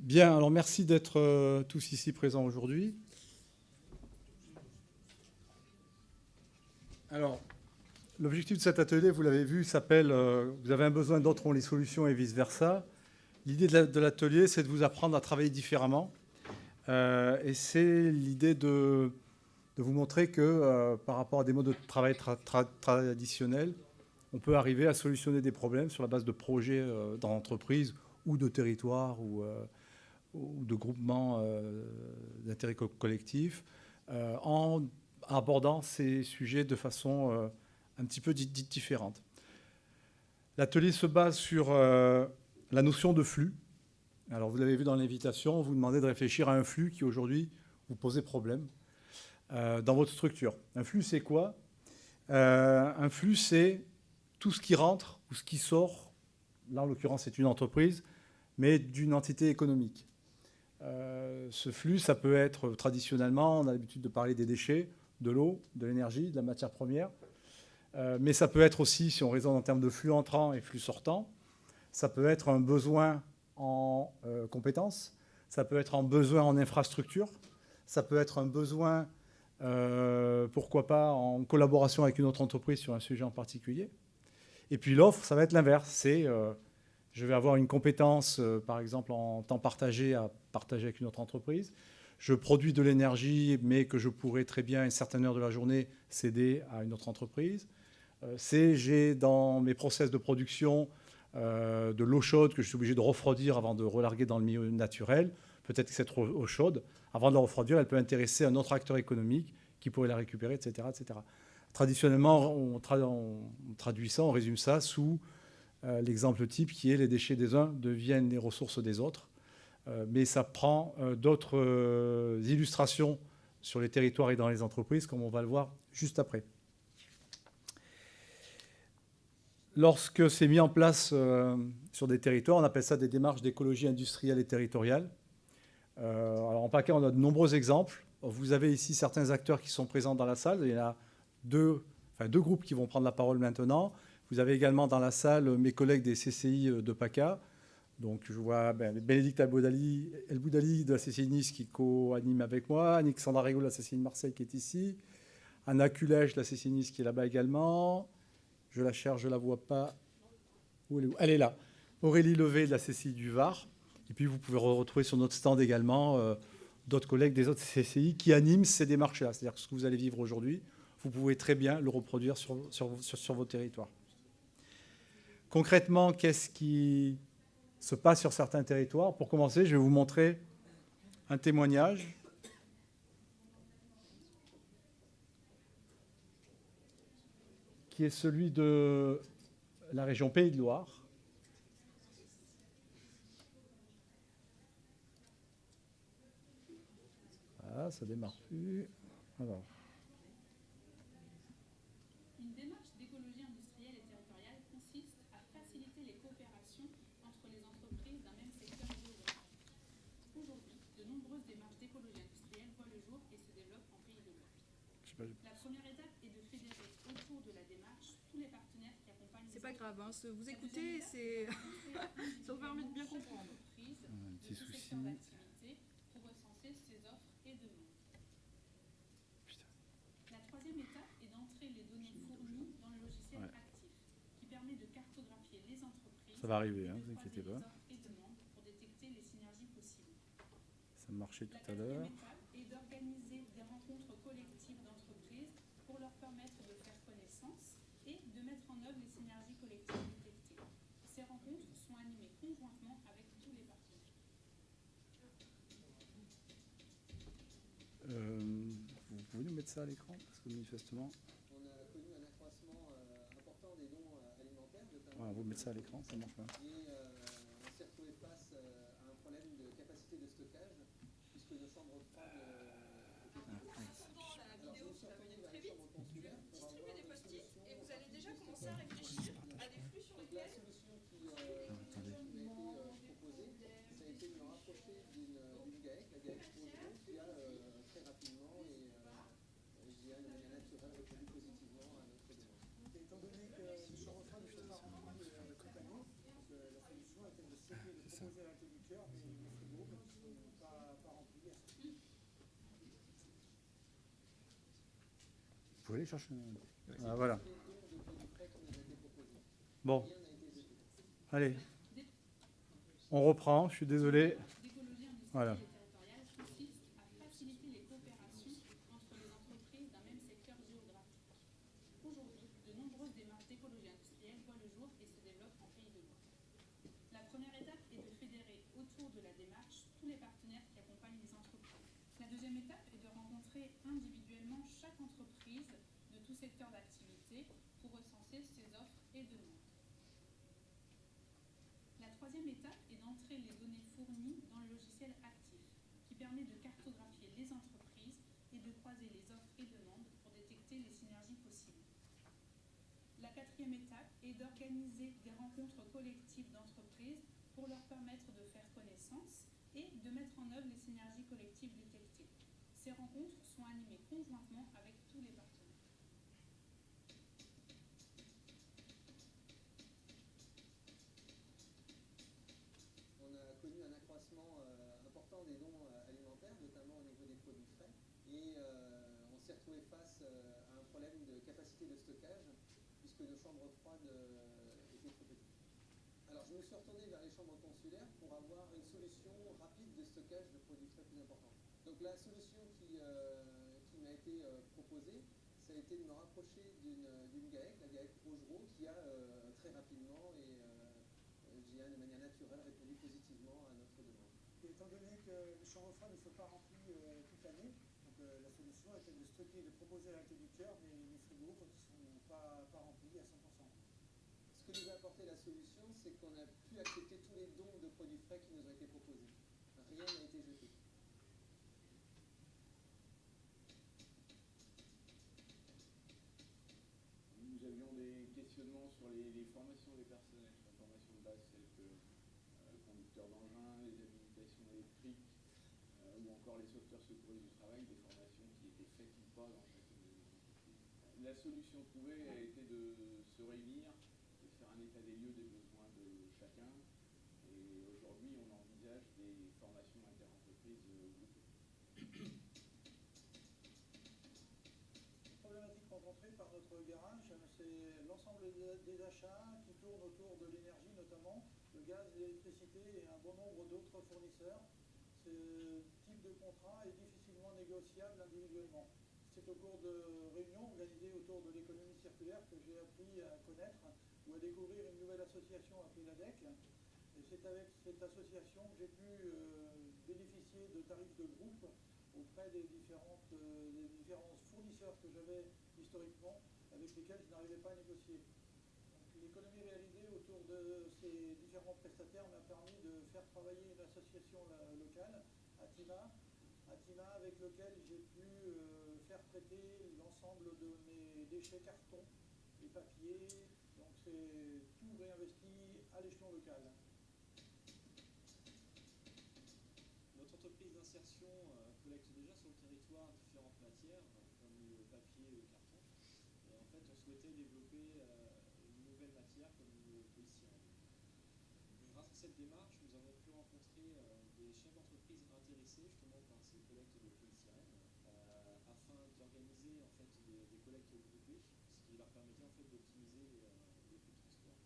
Bien, alors merci d'être tous ici présents aujourd'hui. Alors, l'objectif de cet atelier, vous l'avez vu, s'appelle « Vous avez un besoin, d'autres ont les solutions » et vice-versa. L'idée de l'atelier, c'est de vous apprendre à travailler différemment. Et c'est l'idée de vous montrer que par rapport à des modes de travail traditionnels, on peut arriver à solutionner des problèmes sur la base de projets dans l'entreprise ou de territoires ou de groupements d'intérêt collectif en abordant ces sujets de façon un petit peu différente. L'atelier se base sur la notion de flux. Alors, vous l'avez vu dans l'invitation, on vous demandait de réfléchir à un flux qui, aujourd'hui, vous posait problème dans votre structure. Un flux, c'est quoi? Un flux, c'est tout ce qui rentre ou ce qui sort. Là, en l'occurrence, c'est une entreprise, mais d'une entité économique. Ce flux, ça peut être traditionnellement, on a l'habitude de parler des déchets, de l'eau, de l'énergie, de la matière première. Mais ça peut être aussi, si on raisonne en termes de flux entrant et flux sortant, ça peut être un besoin en compétences, ça peut être un besoin en infrastructure, ça peut être un besoin, pourquoi pas, en collaboration avec une autre entreprise sur un sujet en particulier. Et puis l'offre, ça va être l'inverse. C'est je vais avoir une compétence, par exemple, en temps partagé à partager avec une autre entreprise. Je produis de l'énergie, mais que je pourrais très bien, à une certaine heure de la journée, céder à une autre entreprise. J'ai dans mes process de production de l'eau chaude que je suis obligé de refroidir avant de relarguer dans le milieu naturel. Peut-être que cette eau chaude, avant de la refroidir, elle peut intéresser un autre acteur économique qui pourrait la récupérer, etc. etc. Traditionnellement, on traduit ça, on résume ça sous l'exemple type qui est les déchets des uns deviennent les ressources des autres. Mais ça prend d'autres illustrations sur les territoires et dans les entreprises, comme on va le voir juste après. Lorsque c'est mis en place sur des territoires, on appelle ça des démarches d'écologie industrielle et territoriale. Alors en PACA, on a de nombreux exemples. Vous avez ici certains acteurs qui sont présents dans la salle. Il y en a deux groupes qui vont prendre la parole maintenant. Vous avez également dans la salle mes collègues des CCI de PACA. Donc je vois Bénédicte El-Boudali de la CCI Nice qui co-anime avec moi, Alexandra Rego de la CCI de Marseille qui est ici, Anna Kulèche de la CCI Nice qui est là-bas également. Je la cherche, je ne la vois pas. Où elle est là. Aurélie Levé de la CCI du Var. Et puis vous pouvez retrouver sur notre stand également d'autres collègues des autres CCI qui animent ces démarches-là. C'est-à-dire que ce que vous allez vivre aujourd'hui, vous pouvez très bien le reproduire sur vos territoires. Concrètement, qu'est-ce qui se passe sur certains territoires? Pour commencer, je vais vous montrer un témoignage. Qui est celui de la région Pays de Loire. Voilà, ça démarre plus. Alors. Une démarche d'écologie industrielle et territoriale consiste à faciliter les coopérations entre les entreprises d'un même secteur géographique. Aujourd'hui, de nombreuses démarches d'écologie industrielle voient le jour et se développent en Pays de Loire. La première étape est de fédérer autour de la démarche tous les partenaires qui accompagnent. C'est pas grave, hein, vous écoutez, ça vous permet de bien comprendre. Un petit souci. Pour recenser ses offres et demandes. La troisième étape est d'entrer les données fournies dans le logiciel actif, qui permet de cartographier les entreprises. Ça va arriver, hein, vous inquiétez pas. Et demandes pour détecter les synergies possibles. Ça marchait tout à l'heure. La quatrième étape est d'organiser des rencontres collectives d'entreprises pour leur permettre de faire connaissance et de mettre en œuvre les synergies collectives détectées. Ces rencontres sont animées conjointement avec tous les partenaires. Vous pouvez nous mettre ça à l'écran? Parce que manifestement... On a connu un accroissement important des dons alimentaires, notamment. Ouais, on va mettre ça à l'écran, ça marche pas. Et on s'est retrouvé face à un problème de capacité de stockage, puisque nos chambres froides étaient Pendant la vidéo qui va venir très vite, je vais distribuer des post-it et vous allez déjà commencer à réfléchir à des flux sur Donc la lesquels... solution qui a été proposée, ça a été de me rapprocher d'une GAEC, la GAEC Pôle, qui a très rapidement et je dirais de manière naturelle répondu positivement à notre demande. Étant donné que le chambre froide ne fait pas partie de la compagnie, la solution était de céder, de proposer à l'interlocuteur des frigos pouvez aller chercher. Ah, voilà. Bon. Allez. On reprend, je suis désolé. d'écologie industrielle Voilà. et territoriale consiste à faciliter les coopérations entre les entreprises d'un même secteur géographique. Aujourd'hui, de nombreuses démarches d'écologie industrielle voient le jour et se développent en Pays de Loire. La première étape est de fédérer autour de la démarche tous les partenaires qui accompagnent les entreprises. La deuxième étape est de rencontrer individuellement chaque entreprise de tout secteur d'activité pour recenser ses offres et demandes. La troisième étape est d'entrer les données fournies dans le logiciel actif, qui permet de cartographier les entreprises et de croiser les offres et demandes pour détecter les synergies possibles. La quatrième étape est d'organiser des rencontres collectives d'entreprises pour leur permettre de faire connaissance et de mettre en œuvre les synergies collectives détectées. Ces rencontres sont animées conjointement avec tous les partenaires. On a connu un accroissement important des dons alimentaires, notamment au niveau des produits frais, et on s'est retrouvé face à un problème de capacité de stockage, puisque nos chambres froides étaient trop petites. Alors je me suis retourné vers les chambres consulaires pour avoir une solution rapide de stockage de produits frais plus importants. Donc la solution qui m'a été proposée, ça a été de me rapprocher d'une GAEC, la GAEC Augereau, qui a très rapidement et je dirais de manière naturelle répondu positivement à notre demande. Et étant donné que les chambres froides ne sont pas remplies toute l'année, donc la solution était de stocker, de proposer à l'interrupteur les frigos qui ne sont pas remplis à 100%. Ce que nous a apporté la solution, c'est qu'on a pu accepter tous les dons de produits frais qui nous ont été proposés. Rien n'a été jeté. Nous avions des questionnements sur les formations des personnels, sur la formation de base, telles que conducteurs d'engins, les habilitations électriques, ou encore les sauveteurs secouristes du travail, des formations qui étaient faites ou pas dans chacune des entreprises. La solution trouvée a été de se réunir, de faire un état des lieux des besoins de chacun, et aujourd'hui on envisage des formations interentreprises groupées. Problématique rencontrée par notre garage, c'est l'ensemble des achats qui tournent autour de l'énergie, notamment le gaz, l'électricité et un bon nombre d'autres fournisseurs. Ce type de contrat est difficilement négociable individuellement. C'est au cours de réunions organisées autour de l'économie circulaire que j'ai appris à connaître ou à découvrir une nouvelle association appelée l'ADEC. Et c'est avec cette association que j'ai pu bénéficier de tarifs de groupe auprès des différents fournisseurs que j'avais historiquement, avec lesquels je n'arrivais pas à négocier. L'économie réalisée autour de ces différents prestataires m'a permis de faire travailler une association locale, Atima, avec lequel j'ai pu faire traiter l'ensemble de mes déchets carton et papier. Donc c'est tout réinvesti à l'échelon local. Notre entreprise d'insertion collecte déjà sur le territoire différentes matières, comme le papier et le carton. Et en fait, on souhaitait développer une nouvelle matière comme le polystyrène. Grâce à cette démarche, nous avons pu rencontrer des chefs d'entreprise intéressés justement par ces collectes de polystyrène afin d'organiser en fait des collectes groupées, ce qui leur permettait en fait d'optimiser les coûts de transport.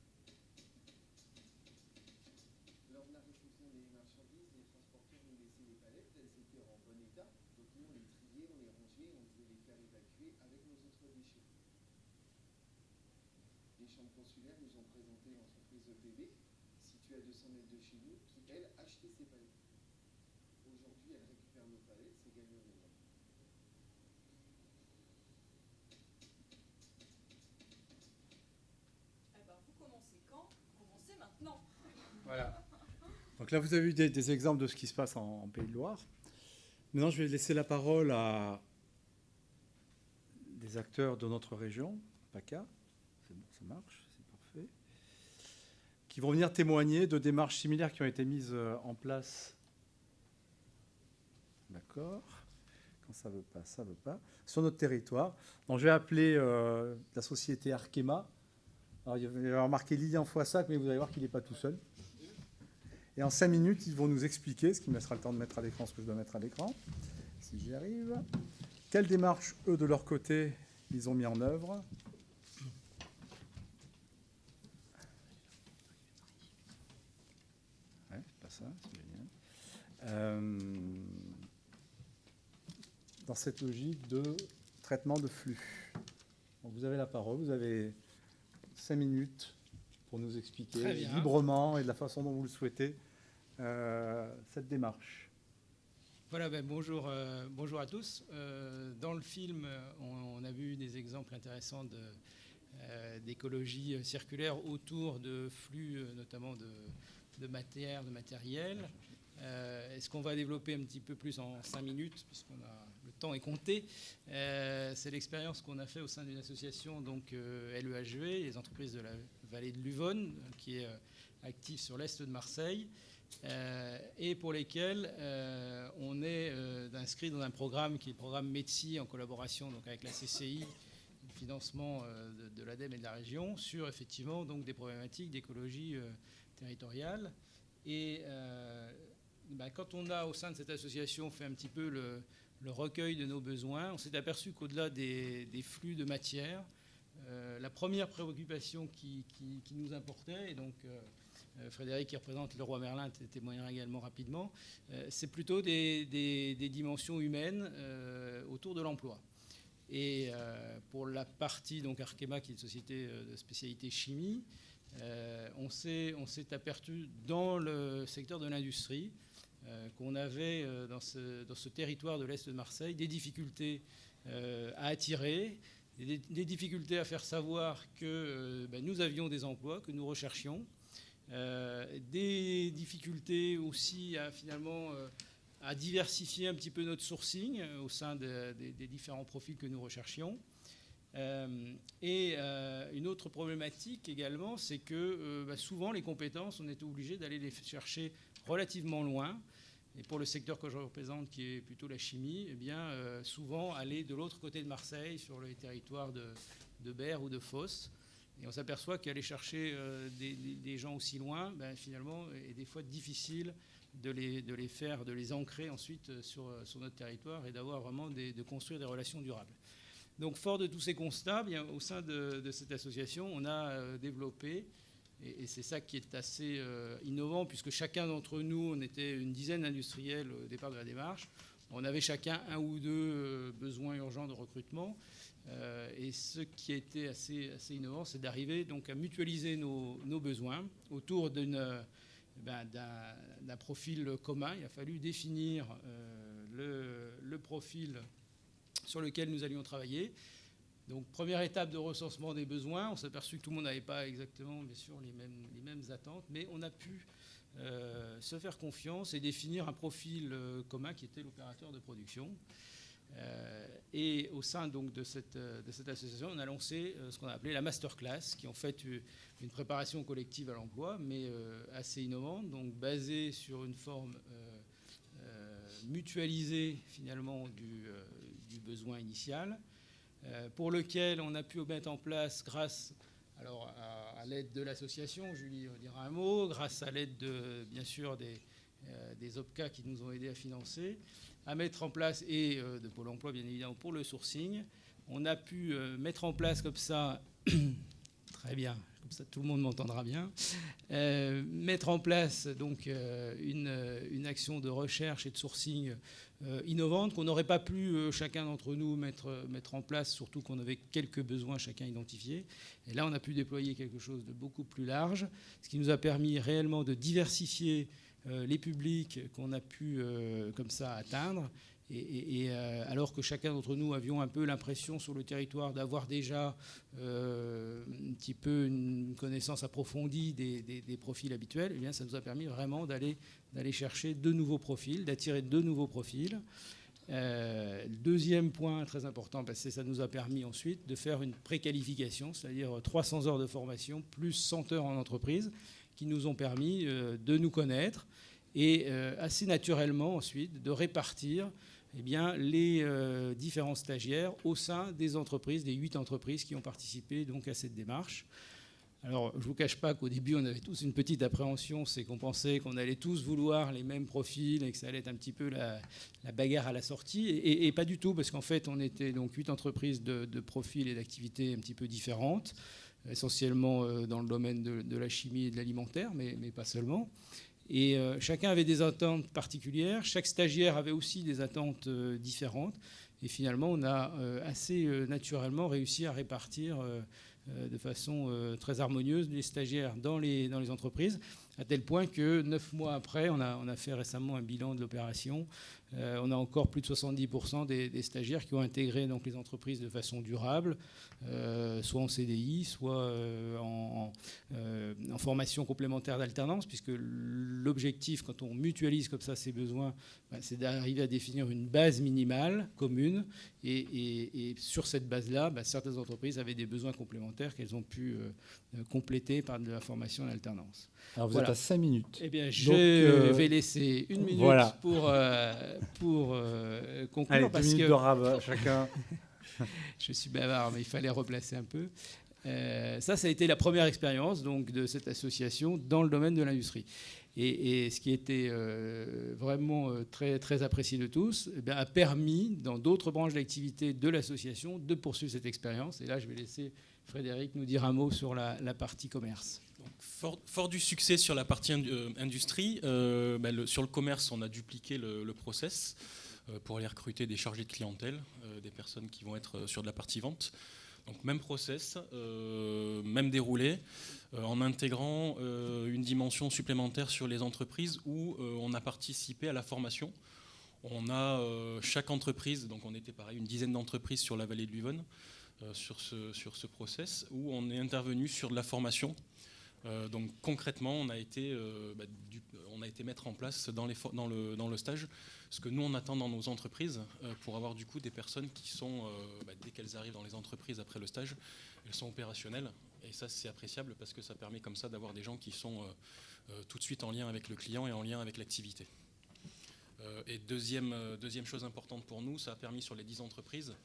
Lors de la réception des marchandises, les transporteurs nous laissaient les palettes, elles étaient en bon état. Donc nous, on les triait, on les rangeait, on devait les faire évacuer avec nos autres déchets. Les chambres consulaires nous ont présenté l'entreprise EPB, située à 200 mètres de chez nous, qui, elle, achetait ces palettes. Aujourd'hui, elle récupère nos palettes, c'est gagné en énorme. Eh ben, vous commencez quand? Commencez maintenant. Voilà. Donc là, vous avez eu des exemples de ce qui se passe en Pays de Loire. Maintenant, je vais laisser la parole à des acteurs de notre région, PACA. C'est bon, ça marche, c'est parfait. Qui vont venir témoigner de démarches similaires qui ont été mises en place. D'accord. Quand ça ne veut pas. Sur notre territoire. Donc, je vais appeler la société Arkema. Alors, il va y avoir marqué Lilian Foissac, mais vous allez voir qu'il n'est pas tout seul. Et en 5 minutes, ils vont nous expliquer, ce qui me laissera le temps de mettre à l'écran ce que je dois mettre à l'écran, si j'y arrive. Quelle démarche, eux, de leur côté, qu'ils ont mis en œuvre. Ouais, pas ça, c'est génial. Dans cette logique de traitement de flux. Donc vous avez la parole, vous avez 5 minutes pour nous expliquer librement et de la façon dont vous le souhaitez cette démarche. Voilà, bonjour à tous. Dans le film, on a vu des exemples intéressants d'écologie circulaire autour de flux, notamment de matière, de matériel. Ce qu'on va développer un petit peu plus en 5 minutes, puisqu'on a le temps est compté, c'est l'expérience qu'on a fait au sein d'une association, donc LEHV, les entreprises de la vallée de l'Uvonne, qui est active sur l'est de Marseille, et pour lesquels on est inscrit dans un programme qui est le programme MEDECI en collaboration donc avec la CCI, le financement de l'ADEME et de la région, sur effectivement donc des problématiques d'écologie territoriale. Et quand on a au sein de cette association fait un petit peu le recueil de nos besoins, on s'est aperçu qu'au-delà des flux de matière, la première préoccupation qui nous importait, et donc Frédéric, qui représente le Roi Merlin, témoignera également rapidement, c'est plutôt des dimensions humaines autour de l'emploi. Et pour la partie donc Arkema, qui est une société de spécialité chimie, on s'est aperçu dans le secteur de l'industrie qu'on avait dans ce territoire de l'Est de Marseille des difficultés à attirer, des difficultés à faire savoir que nous avions des emplois, que nous recherchions, des difficultés aussi à diversifier un petit peu notre sourcing au sein des différents profils que nous recherchions. Et une autre problématique également, c'est que souvent les compétences, on était obligé d'aller les chercher relativement loin. Et pour le secteur que je représente, qui est plutôt la chimie, eh bien, souvent aller de l'autre côté de Marseille, sur les territoires de Berre ou de Fos. Et on s'aperçoit qu'aller chercher des gens aussi loin, finalement, est des fois difficile de les ancrer ensuite sur notre territoire et d'avoir vraiment de construire des relations durables. Donc, fort de tous ces constats, au sein de cette association, on a développé, et c'est ça qui est assez innovant, puisque chacun d'entre nous, on était une dizaine d'industriels au départ de la démarche, on avait chacun un ou deux besoins urgents de recrutement. Et ce qui a été assez innovant, c'est d'arriver donc à mutualiser nos besoins autour d'un profil commun. Il a fallu définir le profil sur lequel nous allions travailler. Donc, première étape de recensement des besoins. On s'est aperçu que tout le monde n'avait pas exactement, bien sûr, les mêmes attentes, mais on a pu se faire confiance et définir un profil commun qui était l'opérateur de production. Et au sein donc de cette association, on a lancé ce qu'on a appelé la masterclass, qui est en fait une préparation collective à l'emploi, mais assez innovante, donc basée sur une forme mutualisée finalement du besoin initial, pour lequel on a pu mettre en place, grâce à l'aide de l'association, Julie dira un mot, grâce à l'aide bien sûr des OPCA qui nous ont aidés à financer, à mettre en place, et de Pôle emploi bien évidemment pour le sourcing. On a pu mettre en place comme ça, très bien, comme ça tout le monde m'entendra bien, mettre en place donc une action de recherche et de sourcing innovante qu'on n'aurait pas pu chacun d'entre nous mettre en place, surtout qu'on avait quelques besoins chacun identifiés. Et là, on a pu déployer quelque chose de beaucoup plus large, ce qui nous a permis réellement de diversifier les publics qu'on a pu comme ça atteindre, et alors que chacun d'entre nous avions un peu l'impression sur le territoire d'avoir déjà un petit peu une connaissance approfondie des profils habituels, eh bien, ça nous a permis vraiment d'aller chercher de nouveaux profils, d'attirer de nouveaux profils. Deuxième point très important, parce que ça nous a permis ensuite de faire une préqualification, c'est-à-dire 300 heures de formation plus 100 heures en entreprise, qui nous ont permis de nous connaître et assez naturellement ensuite de répartir les différents stagiaires au sein des entreprises, des 8 entreprises qui ont participé donc à cette démarche. Alors, je ne vous cache pas qu'au début, on avait tous une petite appréhension, c'est qu'on pensait qu'on allait tous vouloir les mêmes profils et que ça allait être un petit peu la bagarre à la sortie. Et pas du tout, parce qu'en fait, on était donc 8 entreprises de profils et d'activités un petit peu différentes, essentiellement dans le domaine de la chimie et de l'alimentaire, mais pas seulement. Et chacun avait des attentes particulières, chaque stagiaire avait aussi des attentes différentes. Et finalement, on a assez naturellement réussi à répartir de façon très harmonieuse les stagiaires dans les entreprises, à tel point que 9 mois après, on a fait récemment un bilan de l'opération. On a encore plus de 70% des stagiaires qui ont intégré donc, les entreprises de façon durable, soit en CDI, soit en formation complémentaire d'alternance, puisque l'objectif, quand on mutualise comme ça ses besoins, c'est d'arriver à définir une base minimale commune. Et sur cette base-là, certaines entreprises avaient des besoins complémentaires qu'elles ont pu compléter par de la formation en alternance. Alors vous Voilà. êtes à 5 minutes. Eh bien, je vais laisser 1 minute voilà. pour conclure. Allez, 2 parce minutes que de rab chacun. je suis bavard, mais il fallait replacer un peu. Ça a été la première expérience donc, de cette association dans le domaine de l'industrie. Et ce qui était vraiment très, très apprécié de tous a permis, dans d'autres branches d'activité de l'association, de poursuivre cette expérience. Et là, je vais laisser Frédéric nous dire un mot sur la partie commerce. Donc, fort du succès sur la partie industrie, sur le commerce, on a dupliqué le process pour aller recruter des chargés de clientèle, des personnes qui vont être sur de la partie vente. Donc même process, même déroulé, en intégrant une dimension supplémentaire sur les entreprises où on a participé à la formation. On a chaque entreprise, donc on était pareil, une dizaine d'entreprises sur la vallée de l'Uyonne, sur ce process, où on est intervenu sur de la formation. Donc concrètement, on a été mettre en place dans le stage ce que nous on attend dans nos entreprises pour avoir du coup des personnes qui sont, dès qu'elles arrivent dans les entreprises après le stage, elles sont opérationnelles. Et ça c'est appréciable parce que ça permet comme ça d'avoir des gens qui sont tout de suite en lien avec le client et en lien avec l'activité. Et deuxième chose importante pour nous, ça a permis sur les 10 entreprises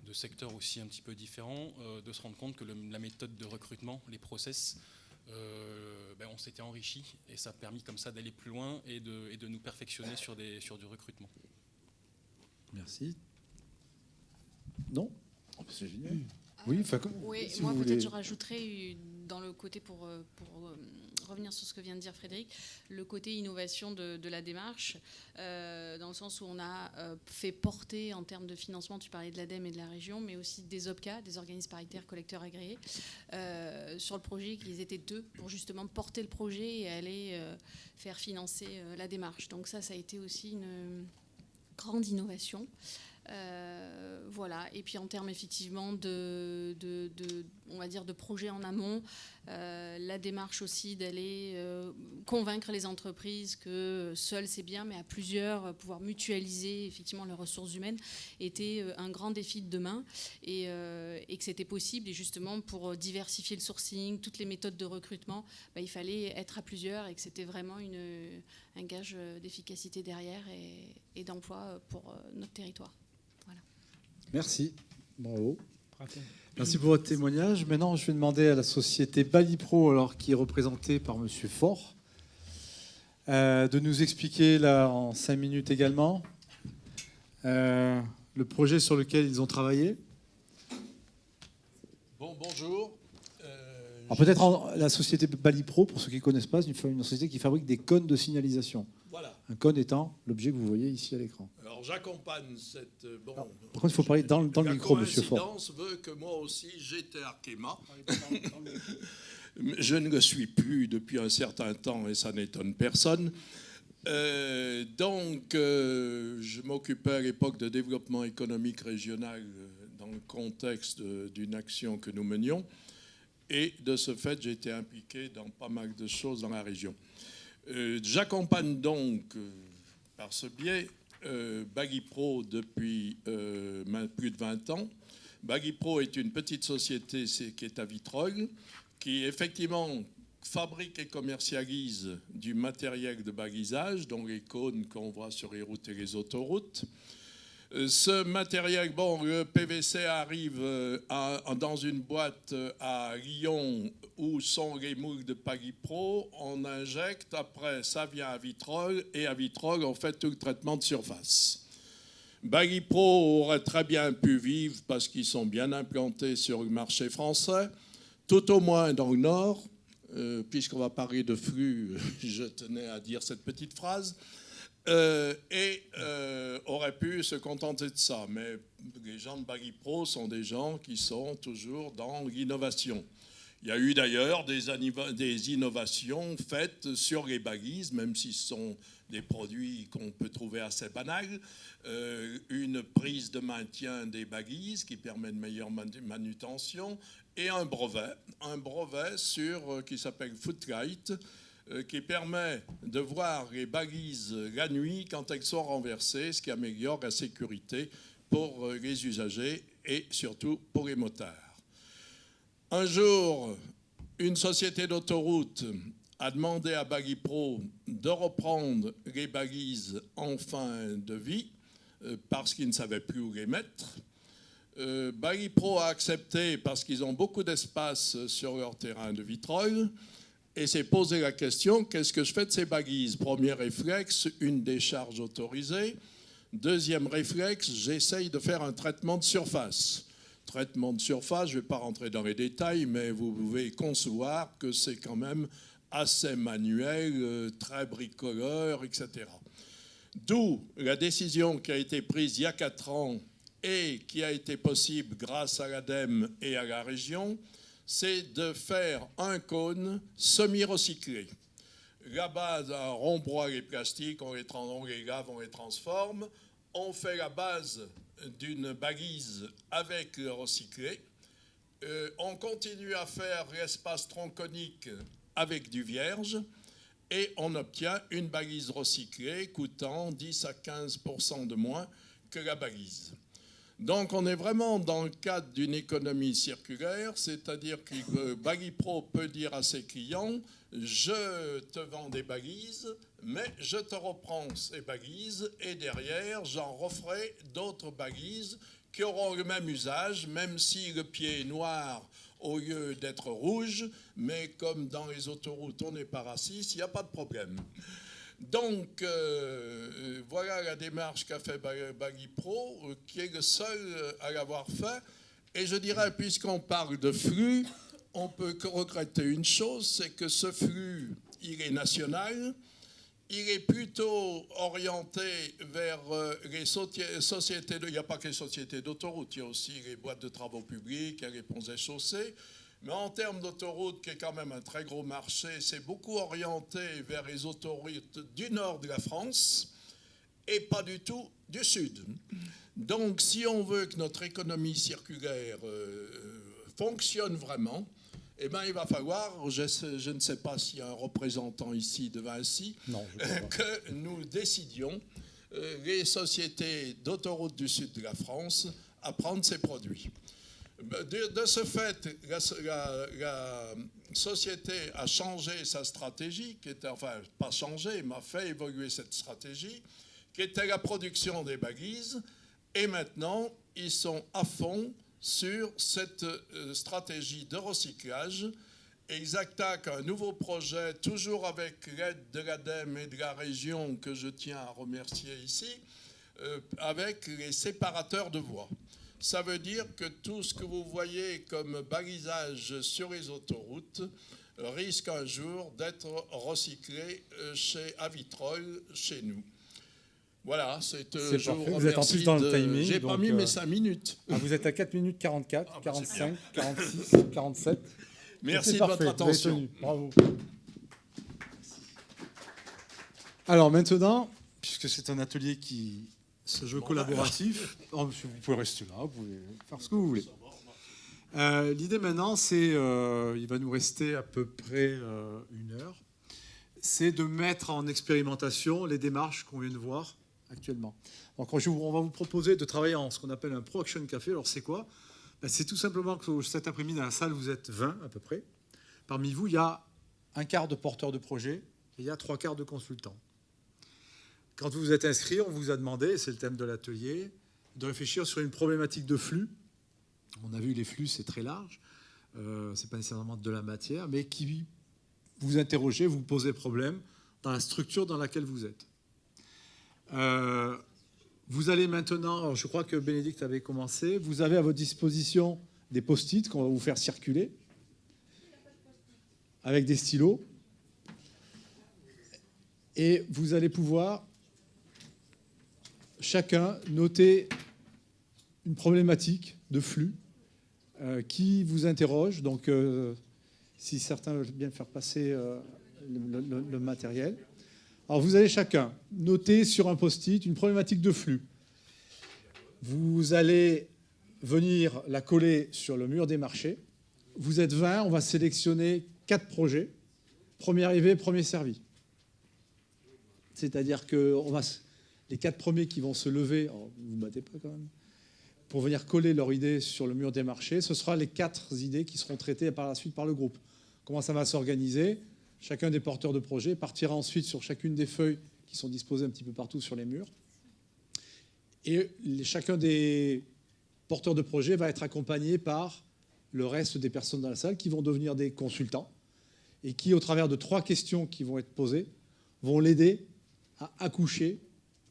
de secteurs aussi un petit peu différents de se rendre compte que la méthode de recrutement, les process, on s'était enrichi et ça a permis comme ça d'aller plus loin et de nous perfectionner sur du recrutement. Merci. Non ? C'est génial. Oui, oui, si moi vous peut-être voulez. je rajouterais dans le côté pour revenir sur ce que vient de dire Frédéric, le côté innovation de la démarche, dans le sens où on a fait porter en termes de financement, tu parlais de l'ADEME et de la région, mais aussi des OPCA, des organismes paritaires collecteurs agréés, sur le projet, qu'ils étaient 2 pour justement porter le projet et aller faire financer la démarche. Donc ça a été aussi une grande innovation. Voilà. Et puis en termes effectivement on va dire de projet en amont, la démarche aussi d'aller convaincre les entreprises que seul c'est bien, mais à plusieurs, pouvoir mutualiser effectivement leurs ressources humaines était un grand défi de demain et que c'était possible. Et justement pour diversifier le sourcing, toutes les méthodes de recrutement, il fallait être à plusieurs et que c'était vraiment un gage d'efficacité derrière et d'emploi pour notre territoire. Merci. Bravo. Bravo. Merci pour votre témoignage. Maintenant, je vais demander à la société Balipro, alors, qui est représentée par Monsieur Faure, de nous expliquer là, en 5 minutes également le projet sur lequel ils ont travaillé. Bonjour. Alors peut-être la société Balipro, pour ceux qui ne connaissent pas, c'est une société qui fabrique des cônes de signalisation. Voilà. Un cône étant l'objet que vous voyez ici à l'écran. Alors j'accompagne cette... Par contre, il faut parler dans le micro, Monsieur Faure. La coïncidence veut que moi aussi, j'étais Arkema. Je ne le suis plus depuis un certain temps et ça n'étonne personne. Je m'occupais à l'époque de développement économique régional dans le contexte d'une action que nous menions. Et de ce fait, j'ai été impliqué dans pas mal de choses dans la région. J'accompagne donc, par ce biais, Balipro depuis plus de 20 ans. Balipro est une petite société qui est à Vitrolles, qui effectivement fabrique et commercialise du matériel de balisage, dont les cônes qu'on voit sur les routes et les autoroutes. Ce matériel, bon, le PVC arrive dans une boîte à Lyon où sont les moules de Bagipro. On injecte, après ça vient à Vitrolles et à Vitrolles on fait tout le traitement de surface. Bagipro aurait très bien pu vivre parce qu'ils sont bien implantés sur le marché français, tout au moins dans le Nord. Puisqu'on va parler de flux, je tenais à dire cette petite phrase. Aurait pu se contenter de ça. Mais les gens de Bagipro sont des gens qui sont toujours dans l'innovation. Il y a eu d'ailleurs des innovations faites sur les baguises, même si ce sont des produits qu'on peut trouver assez banals. Une prise de maintien des baguises qui permet de meilleure manutention et un brevet qui s'appelle Footlight, qui permet de voir les baguises la nuit quand elles sont renversées, ce qui améliore la sécurité pour les usagers et surtout pour les motards. Un jour, une société d'autoroute a demandé à Bagipro de reprendre les baguises en fin de vie parce qu'ils ne savaient plus où les mettre. Bagipro a accepté parce qu'ils ont beaucoup d'espace sur leur terrain de Vitrolles et s'est posé la question, qu'est-ce que je fais de ces baguises? Premier réflexe, une décharge autorisée. Deuxième réflexe, j'essaye de faire un traitement de surface. Traitement de surface, je ne vais pas rentrer dans les détails, mais vous pouvez concevoir que c'est quand même assez manuel, très bricoleur, etc. D'où la décision qui a été prise il y a 4 ans et qui a été possible grâce à l'ADEME et à la région, c'est de faire un cône semi-recyclé. Là-bas, on broie les plastiques, on les lave, on les transforme. On fait la base d'une baguise avec le recyclé. On continue à faire l'espace tronconique avec du vierge et on obtient une baguise recyclée coûtant 10 à 15% de moins que la baguise. Donc on est vraiment dans le cadre d'une économie circulaire, c'est-à-dire que Bagipro peut dire à ses clients « Je te vends des baguises, mais je te reprends ces baguises et derrière j'en referai d'autres baguises qui auront le même usage, même si le pied est noir au lieu d'être rouge, mais comme dans les autoroutes on n'est pas raciste, il n'y a pas de problème ». Donc, voilà la démarche qu'a fait Bagipro, qui est le seul à l'avoir fait. Et je dirais, puisqu'on parle de flux, on peut que regretter une chose, c'est que ce flux, il est national, il est plutôt orienté vers les sociétés, il n'y a pas que les sociétés d'autoroutes, il y a aussi les boîtes de travaux publics, il y a les ponts et chaussées. Mais en termes d'autoroute, qui est quand même un très gros marché, c'est beaucoup orienté vers les autoroutes du nord de la France et pas du tout du sud. Donc, si on veut que notre économie circulaire fonctionne vraiment, eh ben, il va falloir, je ne sais pas s'il y a un représentant ici de Vinci, que nous décidions, les sociétés d'autoroutes du sud de la France, à prendre ces produits. De ce fait, la société a changé sa stratégie, qui était, enfin, pas changé, mais a fait évoluer cette stratégie, qui était la production des baguises. Et maintenant, ils sont à fond sur cette stratégie de recyclage. Et ils attaquent un nouveau projet, toujours avec l'aide de l'ADEME et de la région, que je tiens à remercier ici, avec les séparateurs de voies. Ça veut dire que tout ce que vous voyez comme balisage sur les autoroutes risque un jour d'être recyclé à Vitrolles, chez nous. Voilà, je vous remercie. Vous êtes en plus dans le timing. J'ai pas mis mes 5 minutes. Vous êtes à 4 minutes 44, 45, 46, 47. Merci de votre attention. Bravo. Alors maintenant, puisque c'est un atelier qui... Ce jeu collaboratif, vous pouvez rester là, vous pouvez faire ce que vous voulez. L'idée maintenant, c'est, il va nous rester à peu près 1 heure, c'est de mettre en expérimentation les démarches qu'on vient de voir actuellement. Donc on va vous proposer de travailler en ce qu'on appelle un Pro-Action Café. Alors c'est quoi? C'est tout simplement que cet après-midi dans la salle, vous êtes 20 à peu près. Parmi vous, il y a 1/4 de porteurs de projet et il y a 3/4 de consultants. Quand vous vous êtes inscrit, on vous a demandé, c'est le thème de l'atelier, de réfléchir sur une problématique de flux. On a vu les flux, c'est très large. Ce n'est pas nécessairement de la matière, mais qui vous interrogez, vous posez problème dans la structure dans laquelle vous êtes. Vous allez maintenant, alors je crois que Bénédicte avait commencé, vous avez à votre disposition des post-it qu'on va vous faire circuler avec des stylos. Et vous allez pouvoir chacun noter une problématique de flux qui vous interroge. Donc, si certains veulent bien faire passer le matériel. Alors, vous allez chacun noter sur un post-it une problématique de flux. Vous allez venir la coller sur le mur des marchés. Vous êtes 20, on va sélectionner 4 projets. Premier arrivé, premier servi. C'est-à-dire que les 4 premiers qui vont se lever, vous ne vous battez pas quand même, pour venir coller leur idée sur le mur des marchés, ce sera les 4 idées qui seront traitées par la suite par le groupe. Comment ça va s'organiser? Chacun des porteurs de projet partira ensuite sur chacune des feuilles qui sont disposées un petit peu partout sur les murs. Et chacun des porteurs de projet va être accompagné par le reste des personnes dans la salle qui vont devenir des consultants et qui, au travers de 3 questions qui vont être posées, vont l'aider à accoucher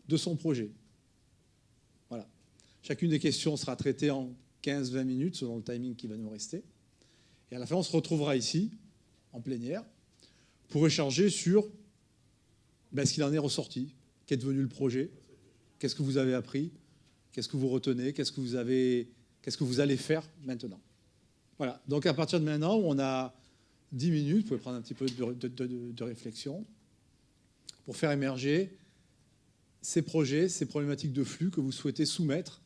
de son projet. Voilà. Chacune des questions sera traitée en 15-20 minutes selon le timing qui va nous rester. Et à la fin, on se retrouvera ici, en plénière, pour échanger sur ce qu'il en est ressorti, qu'est devenu le projet, qu'est-ce que vous avez appris, qu'est-ce que vous retenez, qu'est-ce que vous allez faire maintenant. Voilà. Donc à partir de maintenant, on a 10 minutes, vous pouvez prendre un petit peu de réflexion, pour faire émerger ces projets, ces problématiques de flux que vous souhaitez soumettre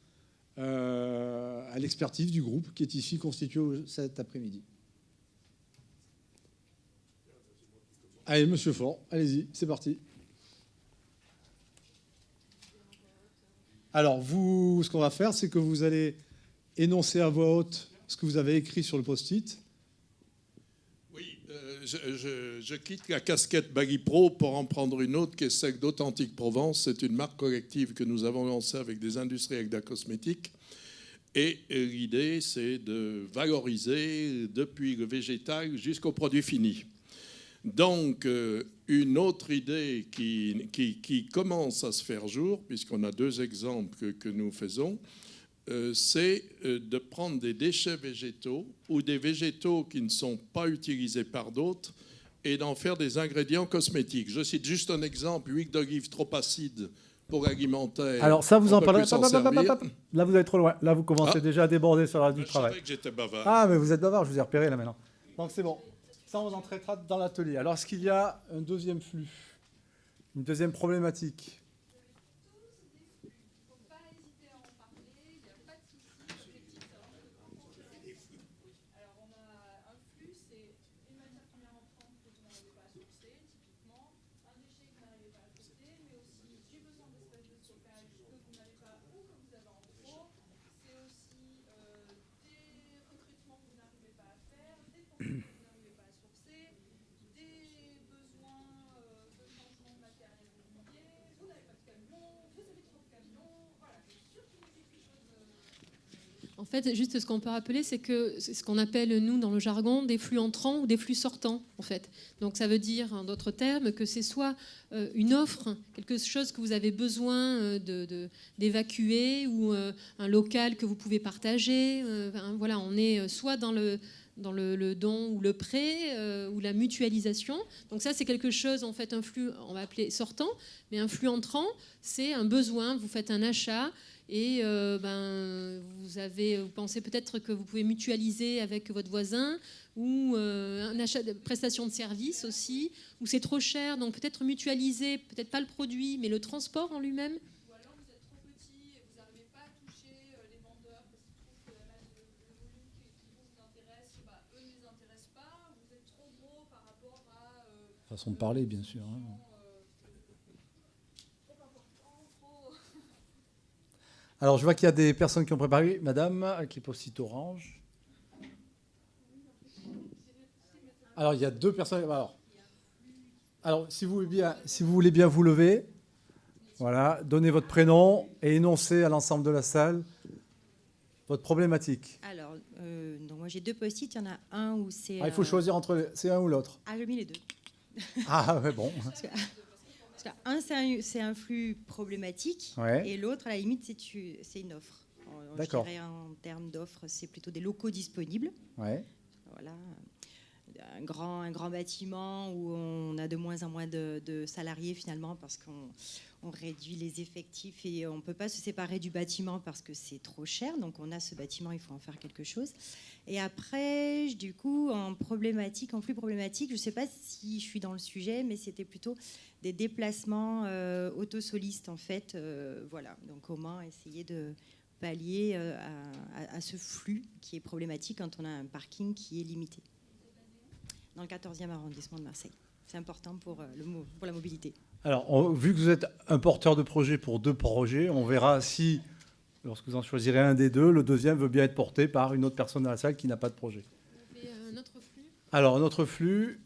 à l'expertise du groupe qui est ici constitué cet après-midi. Allez, monsieur Faure, allez-y, c'est parti. Alors, ce qu'on va faire, c'est que vous allez énoncer à voix haute ce que vous avez écrit sur le post-it. Oui, je quitte la casquette Baggy Pro pour en prendre une autre qui est celle d'Authentique Provence. C'est une marque collective que nous avons lancée avec des industriels de la cosmétique. Et l'idée, c'est de valoriser depuis le végétal jusqu'au produit fini. Donc, une autre idée qui commence à se faire jour, puisqu'on a 2 exemples que nous faisons, c'est de prendre des déchets végétaux ou des végétaux qui ne sont pas utilisés par d'autres et d'en faire des ingrédients cosmétiques. Je cite juste un exemple, l'huile d'olive trop acide pour l'alimentaire. Alors ça, vous en parlerez. Servir. Là, vous allez trop loin. Là, vous commencez déjà à déborder sur la du travail. Je savais que j'étais bavard. Ah, mais vous êtes bavard, je vous ai repéré là maintenant. Donc c'est bon. Ça, on en traitera dans l'atelier. Alors, est-ce qu'il y a un deuxième flux, une deuxième problématique? En fait, juste ce qu'on peut rappeler, c'est que c'est ce qu'on appelle, nous, dans le jargon, des flux entrants ou des flux sortants, en fait. Donc ça veut dire, en d'autres termes, que c'est soit une offre, quelque chose que vous avez besoin d'évacuer, ou un local que vous pouvez partager. Voilà, on est soit dans le don ou le prêt ou la mutualisation. Donc ça, c'est quelque chose, en fait, un flux, on va appeler sortant, mais un flux entrant, c'est un besoin, vous faites un achat, et vous pensez peut-être que vous pouvez mutualiser avec votre voisin, ou un achat de prestations de services aussi, où c'est trop cher, donc peut-être mutualiser, peut-être pas le produit, mais le transport en lui-même. Ou alors vous êtes trop petit et vous n'arrivez pas à toucher les vendeurs parce qu'ils trouvent que le volume qui vous intéresse, eux ne les intéressent pas, vous êtes trop gros par rapport à... Façon de parler, bien sûr. Alors, je vois qu'il y a des personnes qui ont préparé. Madame, avec les post-it orange. Alors, il y a 2 personnes. Alors si vous voulez bien vous lever. Voilà, donnez votre prénom et énoncez à l'ensemble de la salle votre problématique. Alors, donc moi j'ai 2 post-it. Il y en a un où c'est. Il faut choisir entre c'est un ou l'autre. Ah, j'ai mis les 2. Ah, ouais, bon. Parce que un, c'est un flux problématique, Ouais. et l'autre, à la limite, c'est une offre. D'accord. Je dirais en termes d'offres, c'est plutôt des locaux disponibles. Ouais. Voilà. Un grand bâtiment où on a de moins en moins de salariés finalement parce qu'on réduit les effectifs et on ne peut pas se séparer du bâtiment parce que c'est trop cher. Donc on a ce bâtiment, il faut en faire quelque chose. Et après, du coup, en flux problématique, je ne sais pas si je suis dans le sujet, mais c'était plutôt des déplacements autosolistes en fait. Voilà, donc comment essayer de pallier à ce flux qui est problématique quand on a un parking qui est limité. Dans le 14e arrondissement de Marseille. C'est important pour la mobilité. Alors, vu que vous êtes un porteur de projet pour 2 projets, on verra si, lorsque vous en choisirez un des 2, le deuxième veut bien être porté par une autre personne dans la salle qui n'a pas de projet. Et un autre flux. Alors, notre flux...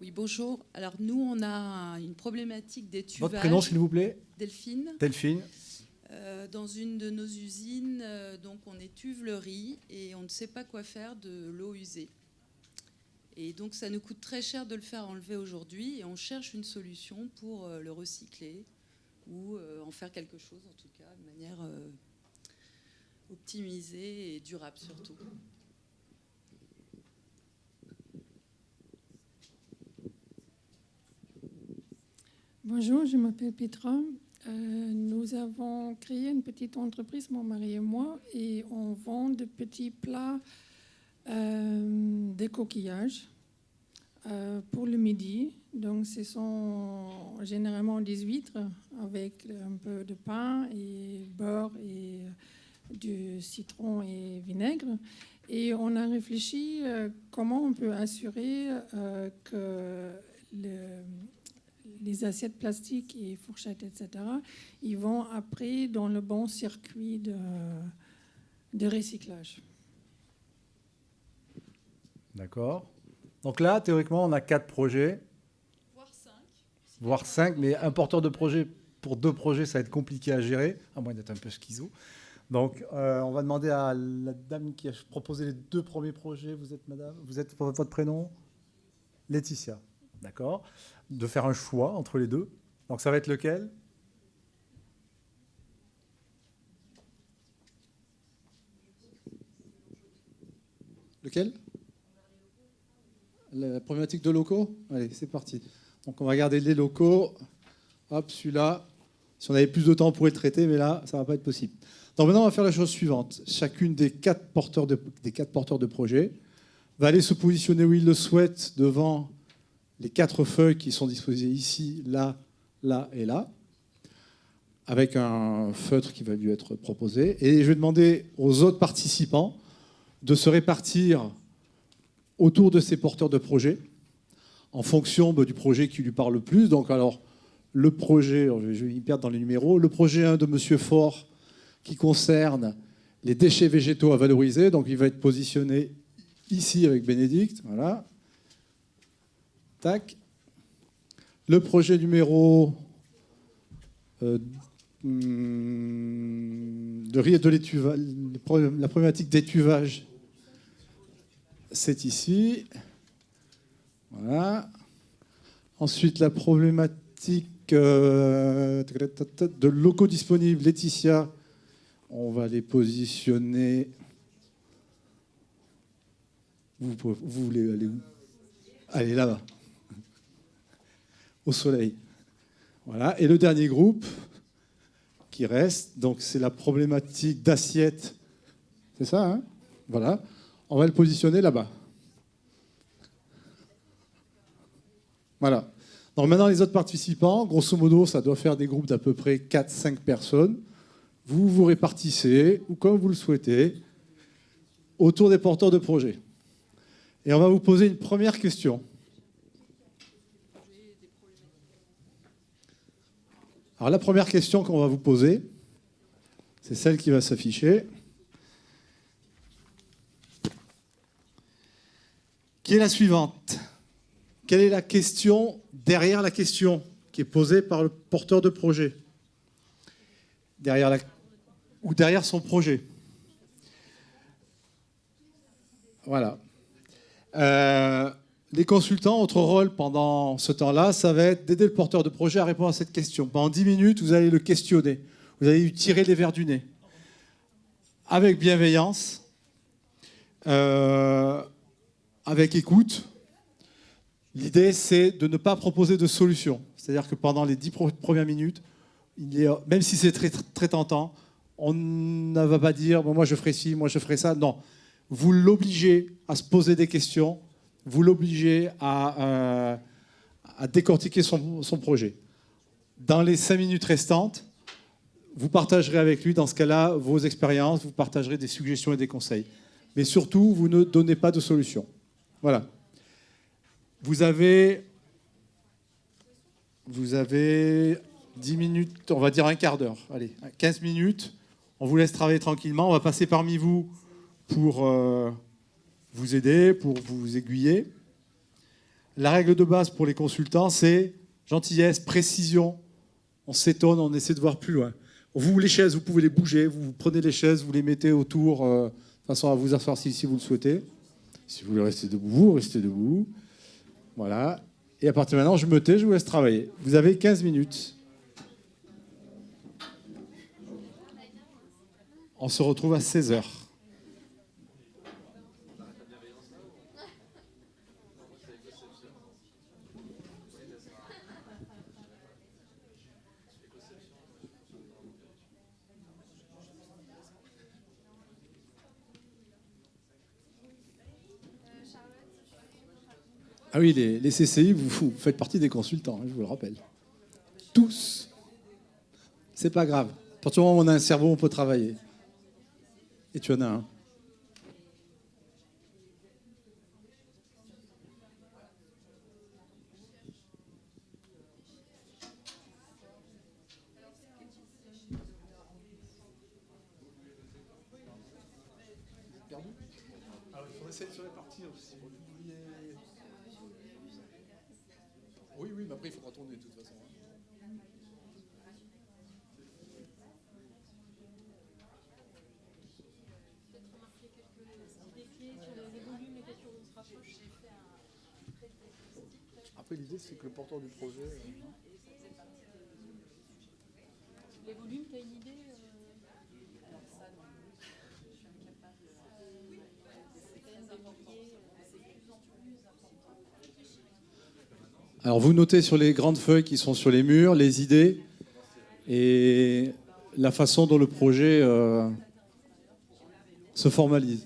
Oui, bonjour. Alors, nous, on a une problématique d'étuvage. Votre prénom, s'il vous plaît? Delphine. Delphine. Dans une de nos usines, donc on étuve le riz et on ne sait pas quoi faire de l'eau usée. Et donc ça nous coûte très cher de le faire enlever aujourd'hui et on cherche une solution pour le recycler ou en faire quelque chose, en tout cas, de manière optimisée et durable surtout. Bonjour, je m'appelle Petra. Nous avons créé une petite entreprise, mon mari et moi, et on vend de petits plats, des coquillages pour le midi. Donc, ce sont généralement des huîtres avec un peu de pain et beurre et du citron et vinaigre. Et on a réfléchi comment on peut assurer que les assiettes plastiques et fourchettes, etc., ils vont après dans le bon circuit de recyclage. D'accord. Donc là, théoriquement, on a 4 projets. Voire 5, mais un porteur de projet pour 2 projets, ça va être compliqué à gérer, à moins d'être un peu schizo. Donc, on va demander à la dame qui a proposé les 2 premiers projets. Vous êtes madame? Vous êtes votre prénom? Laetitia. D'accord. De faire un choix entre les 2. Donc ça va être lequel? Lequel? La problématique de locaux? Allez, c'est parti. Donc on va regarder les locaux. Hop, celui-là. Si on avait plus de temps, on pourrait le traiter, mais là, ça ne va pas être possible. Donc maintenant, on va faire la chose suivante. Chacune des 4 porteurs de projet va aller se positionner où il le souhaite devant les 4 feuilles qui sont disposées ici, là, là et là, avec un feutre qui va lui être proposé. Et je vais demander aux autres participants de se répartir autour de ces porteurs de projet en fonction du projet qui lui parle le plus. Donc alors, le projet, je vais y perdre dans les numéros, le projet 1 de M. Faure qui concerne les déchets végétaux à valoriser. Donc il va être positionné ici avec Bénédicte. Voilà. Tac. Le projet numéro de l'étuvage, la problématique d'étuvage, c'est ici. Voilà. Ensuite, la problématique de locaux disponibles, Laetitia, on va les positionner. Vous voulez aller où? Allez, là-bas. Au soleil. Voilà. Et le dernier groupe qui reste, donc c'est la problématique d'assiette. C'est ça, hein? Voilà. On va le positionner là-bas. Voilà. Donc maintenant, les autres participants, grosso modo, ça doit faire des groupes d'à peu près 4-5 personnes. Vous vous répartissez, ou comme vous le souhaitez, autour des porteurs de projet. Et on va vous poser une première question. Alors la première question qu'on va vous poser, c'est celle qui va s'afficher, qui est la suivante. Quelle est la question derrière la question qui est posée par le porteur de projet, ou derrière son projet. Voilà. Les consultants, votre rôle pendant ce temps-là, ça va être d'aider le porteur de projet à répondre à cette question. Pendant 10 minutes, vous allez le questionner. Vous allez lui tirer les vers du nez. Avec bienveillance, avec écoute. L'idée, c'est de ne pas proposer de solution. C'est-à-dire que pendant les 10 premières minutes, même si c'est très, très tentant, on ne va pas dire bon, « moi je ferai ci, moi je ferai ça ». Non, vous l'obligez à se poser des questions, vous l'obligez à décortiquer son projet. Dans les 5 minutes restantes, vous partagerez avec lui, dans ce cas-là, vos expériences, vous partagerez des suggestions et des conseils. Mais surtout, vous ne donnez pas de solution. Voilà. Vous avez 10 minutes, on va dire un quart d'heure. Allez, 15 minutes. On vous laisse travailler tranquillement. On va passer parmi vous pour vous aider, pour vous aiguiller. La règle de base pour les consultants, c'est gentillesse, précision. On s'étonne, on essaie de voir plus loin. Vous, les chaises, vous pouvez les bouger. Vous prenez les chaises, vous les mettez autour, de façon à vous asseoir si vous le souhaitez. Si vous voulez rester debout, vous restez debout. Voilà. Et à partir de maintenant, je me tais, je vous laisse travailler. Vous avez 15 minutes. On se retrouve à 16h. Ah oui, les CCI, vous faites partie des consultants, je vous le rappelle. Tous. C'est pas grave. À partir du moment où on a un cerveau, on peut travailler. Et tu en as un. Alors, il faudrait essayer de se répartir aussi. Oui, mais après, il faudra tourner de toute façon. Après, l'idée, c'est que le porteur du projet... Les volumes, tu as une idée Alors ça, non. Je suis incapable Alors, vous notez sur les grandes feuilles qui sont sur les murs les idées et la façon dont le projet se formalise.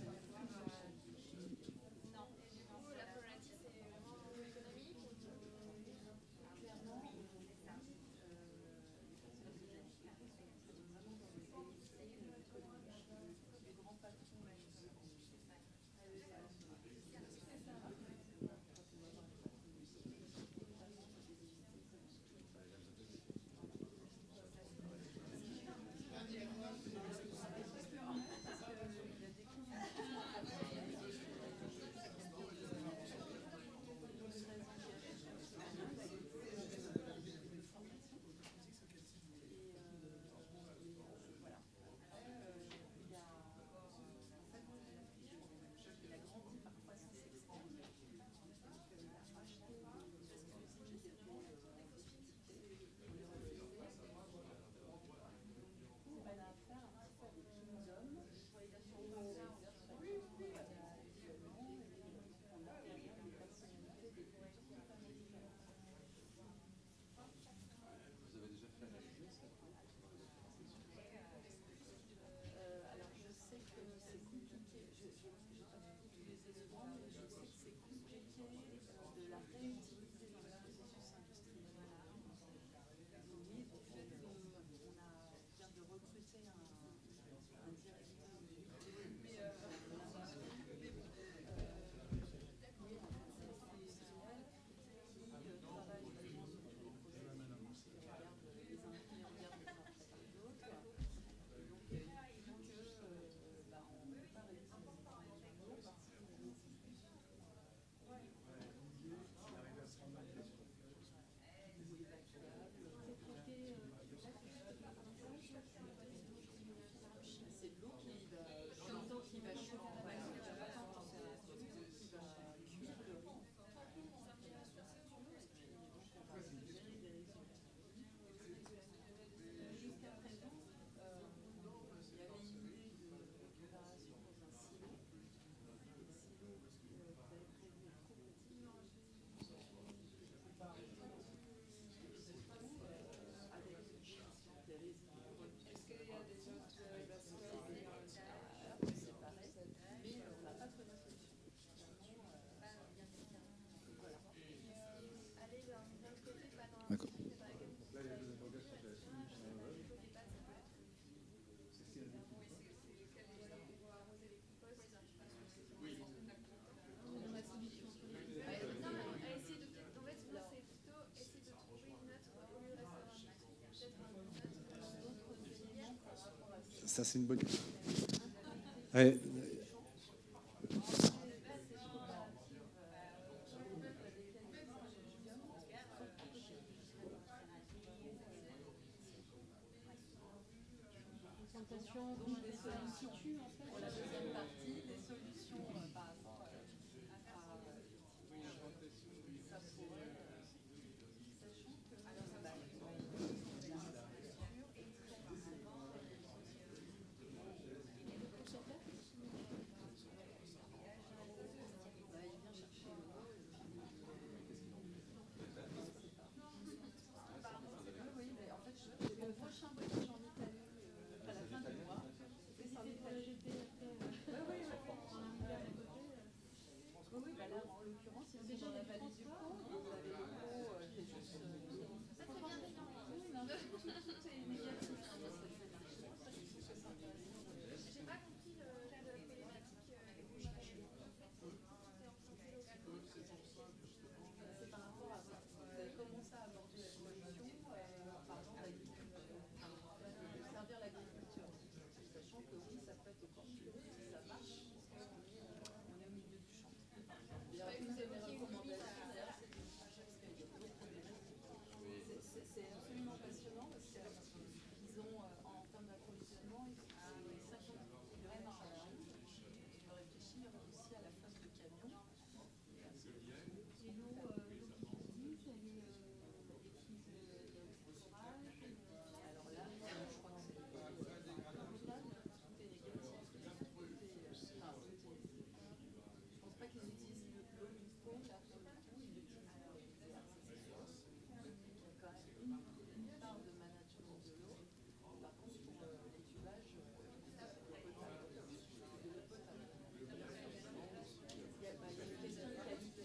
Ça, c'est une bonne question. Ouais. Pour la deuxième partie, des solutions par rapport à ça pourrait, sachant que le prochain voyage en Italie à la fin du mois, c'est sur l'Italie. Oui, bah là, en l'occurrence, ils sont dans la vallée du Pô. Vous avez le Pô qui est juste. C'est très bienveillant. Oui, non, tout est négatif. J'ai pas compris la problématique C'est par rapport à ça. Vous avez commencé à aborder la solution en parlant d'agriculture. De servir l'agriculture. Sachant que oui, ça peut être opportune si ça marche. On est au milieu du champ. C'est absolument passionnant parce qu'ils ont, en termes d'approvisionnement, ils ont 50 graines en Chine. Je me réfléchis aussi à la flotte de camions. Et l'eau qu'ils utilisent, elle est alors là, je crois que c'est potable, tout est négatif. Je pense pas qu'ils utilisent l'eau du pont, là, pour le coup, ils l'utilisent c'est sûr. Il y a quand même une part de management de l'eau. Par contre, pour l'étubage, c'est de l'eau potable. Il y a une question de qualité.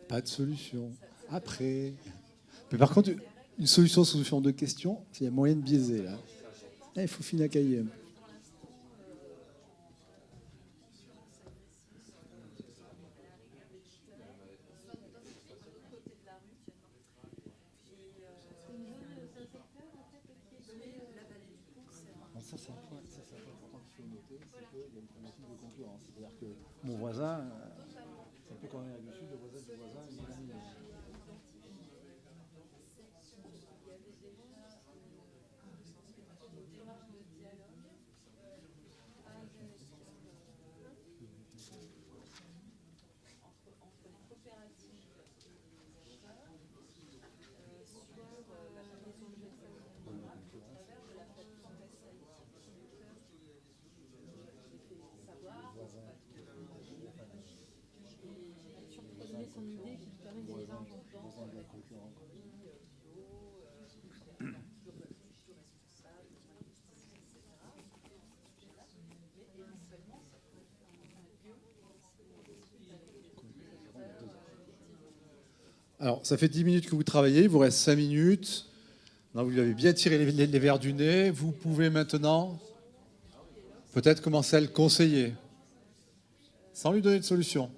Pas de solution. Après. Mais par contre, une solution sous forme de question, il y a moyen de biaiser là. Là, il faut finir à cahier. Ça, c'est un point important qu'il faut noter, c'est qu'il y a une problématique de concurrence. C'est-à-dire que mon voisin, c'est un peu comme en Amérique du Sud, le voisin du voisin, il est l'ami. Alors, ça fait 10 minutes que vous travaillez, il vous reste 5 minutes. Là, vous lui avez bien tiré les verres du nez. Vous pouvez maintenant peut-être commencer à le conseiller, sans lui donner de solution.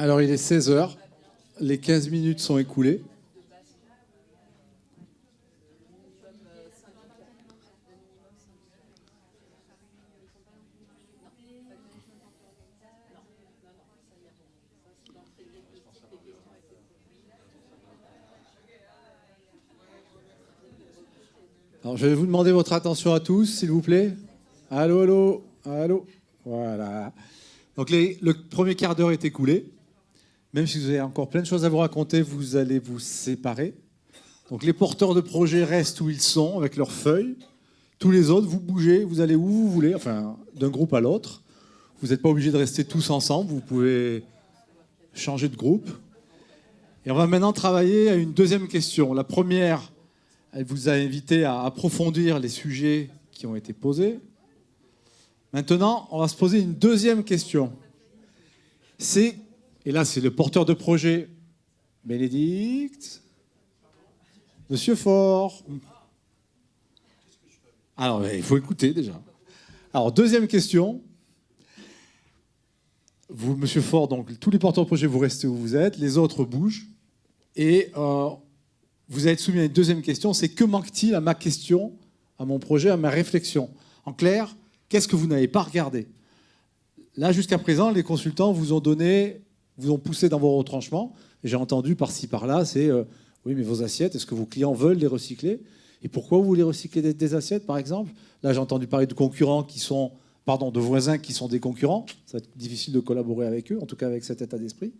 Alors, il est 16 h. Les 15 minutes sont écoulées. Alors, je vais vous demander votre attention à tous, s'il vous plaît. Allô, allô, allô. Voilà. Donc, le premier quart d'heure est écoulé. Même si vous avez encore plein de choses à vous raconter, vous allez vous séparer. Donc, les porteurs de projets restent où ils sont, avec leurs feuilles. Tous les autres, vous bougez, vous allez où vous voulez, enfin, d'un groupe à l'autre. Vous n'êtes pas obligé de rester tous ensemble, vous pouvez changer de groupe. Et on va maintenant travailler à une deuxième question. La première, elle vous a invité à approfondir les sujets qui ont été posés. Maintenant, on va se poser une deuxième question. Et là, c'est le porteur de projet, Bénédicte. Monsieur Faure. Alors, il faut écouter déjà. Alors, deuxième question. Vous, Monsieur Faure, donc tous les porteurs de projet, vous restez où vous êtes. Les autres bougent. Et vous allez être soumis à une deuxième question. C'est que manque-t-il à ma question, à mon projet, à ma réflexion? En clair, qu'est-ce que vous n'avez pas regardé? Là, jusqu'à présent, les consultants vous ont poussé dans vos retranchements. J'ai entendu par-ci, par-là, c'est Oui, mais vos assiettes, est-ce que vos clients veulent les recycler? Et pourquoi vous voulez recycler des assiettes, par exemple? Là, j'ai entendu parler de concurrents qui sont, pardon, de voisins qui sont des concurrents. Ça va être difficile de collaborer avec eux, en tout cas avec cet état d'esprit.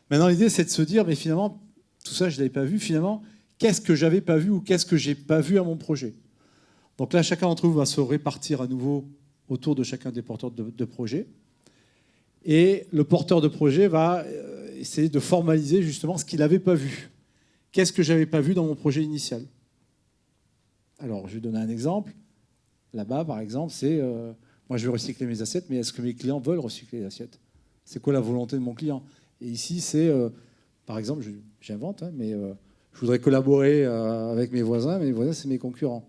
Maintenant, l'idée, c'est de se dire, mais finalement, tout ça, je ne l'avais pas vu. Finalement, qu'est-ce que j'avais pas vu ou qu'est-ce que j'ai pas vu à mon projet? Donc là, chacun d'entre vous va se répartir à nouveau autour de chacun des porteurs de projet. Et le porteur de projet va essayer de formaliser justement ce qu'il n'avait pas vu. Qu'est-ce que j'avais pas vu dans mon projet initial? Alors, je vais donner un exemple. Là-bas, par exemple, c'est moi, je veux recycler mes assiettes, mais est-ce que mes clients veulent recycler les assiettes? C'est quoi la volonté de mon client? Et ici, c'est, par exemple, j'invente, hein, mais je voudrais collaborer avec mes voisins, mais mes voisins, c'est mes concurrents.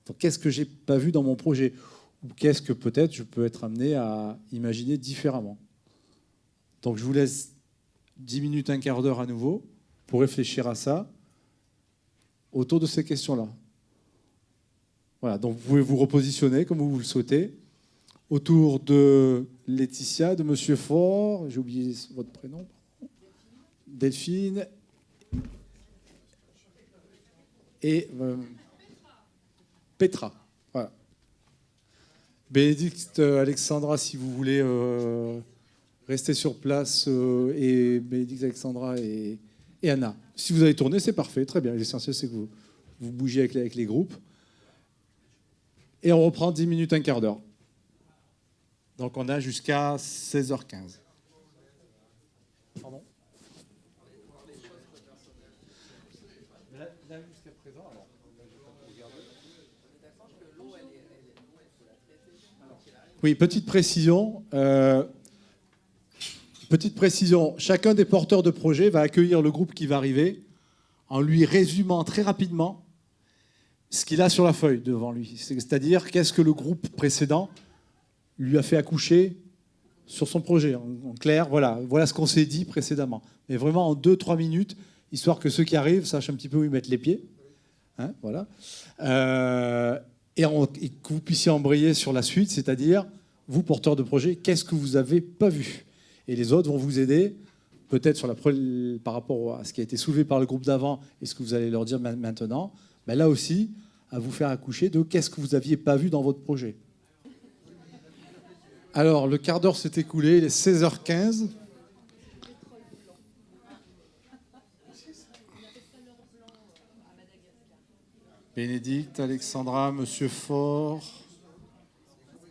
Donc, qu'est-ce que j'ai pas vu dans mon projet? Ou qu'est-ce que peut-être je peux être amené à imaginer différemment? Donc, je vous laisse 10 minutes, un quart d'heure à nouveau pour réfléchir à ça autour de ces questions-là. Voilà, donc vous pouvez vous repositionner comme vous le souhaitez autour de Laetitia, de Monsieur Faure, j'ai oublié votre prénom, Delphine et Petra. Voilà. Bénédicte, Alexandra, si vous voulez rester sur place, et Bénédicte, Alexandra et Anna. Si vous avez tourné, c'est parfait, très bien. L'essentiel, c'est que vous bougiez avec les groupes. Et on reprend 10 minutes, un quart d'heure. Donc on a jusqu'à 16h15. Pardon? Là, jusqu'à présent, alors, oui, petite précision. Petite précision, chacun des porteurs de projet va accueillir le groupe qui va arriver en lui résumant très rapidement ce qu'il a sur la feuille devant lui. C'est-à-dire qu'est-ce que le groupe précédent lui a fait accoucher sur son projet. En clair, voilà ce qu'on s'est dit précédemment. Mais vraiment en 2-3 minutes, histoire que ceux qui arrivent sachent un petit peu où ils mettent les pieds. Hein, voilà. Et que vous puissiez embrayer sur la suite, c'est-à-dire, vous, porteurs de projet, qu'est-ce que vous n'avez pas vu? Et les autres vont vous aider, peut-être par rapport à ce qui a été soulevé par le groupe d'avant et ce que vous allez leur dire maintenant, ben là aussi, à vous faire accoucher de qu'est-ce que vous n'aviez pas vu dans votre projet. Alors, le quart d'heure s'est écoulé, il est 16h15. Bénédicte, Alexandra, Monsieur Faure.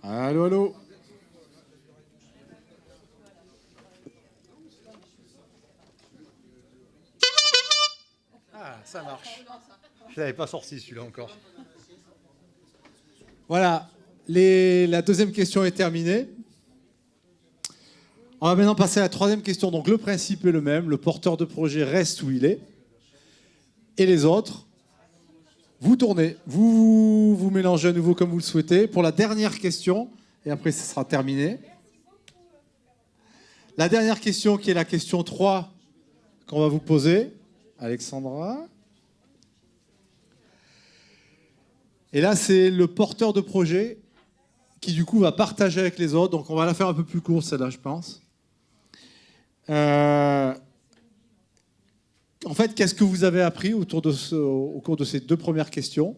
Allô, allô. Ah, ça marche. Je ne l'avais pas sorti celui-là encore. Voilà, la deuxième question est terminée. On va maintenant passer à la troisième question. Donc le principe est le même, le porteur de projet reste où il est. Et les autres, vous tournez, vous mélangez à nouveau comme vous le souhaitez. Pour la dernière question, et après ce sera terminé. La dernière question qui est la question 3 qu'on va vous poser. Alexandra. Et là, c'est le porteur de projet qui, du coup, va partager avec les autres. Donc, on va la faire un peu plus courte, celle-là, je pense. En fait, qu'est-ce que vous avez appris au cours de ces 2 premières questions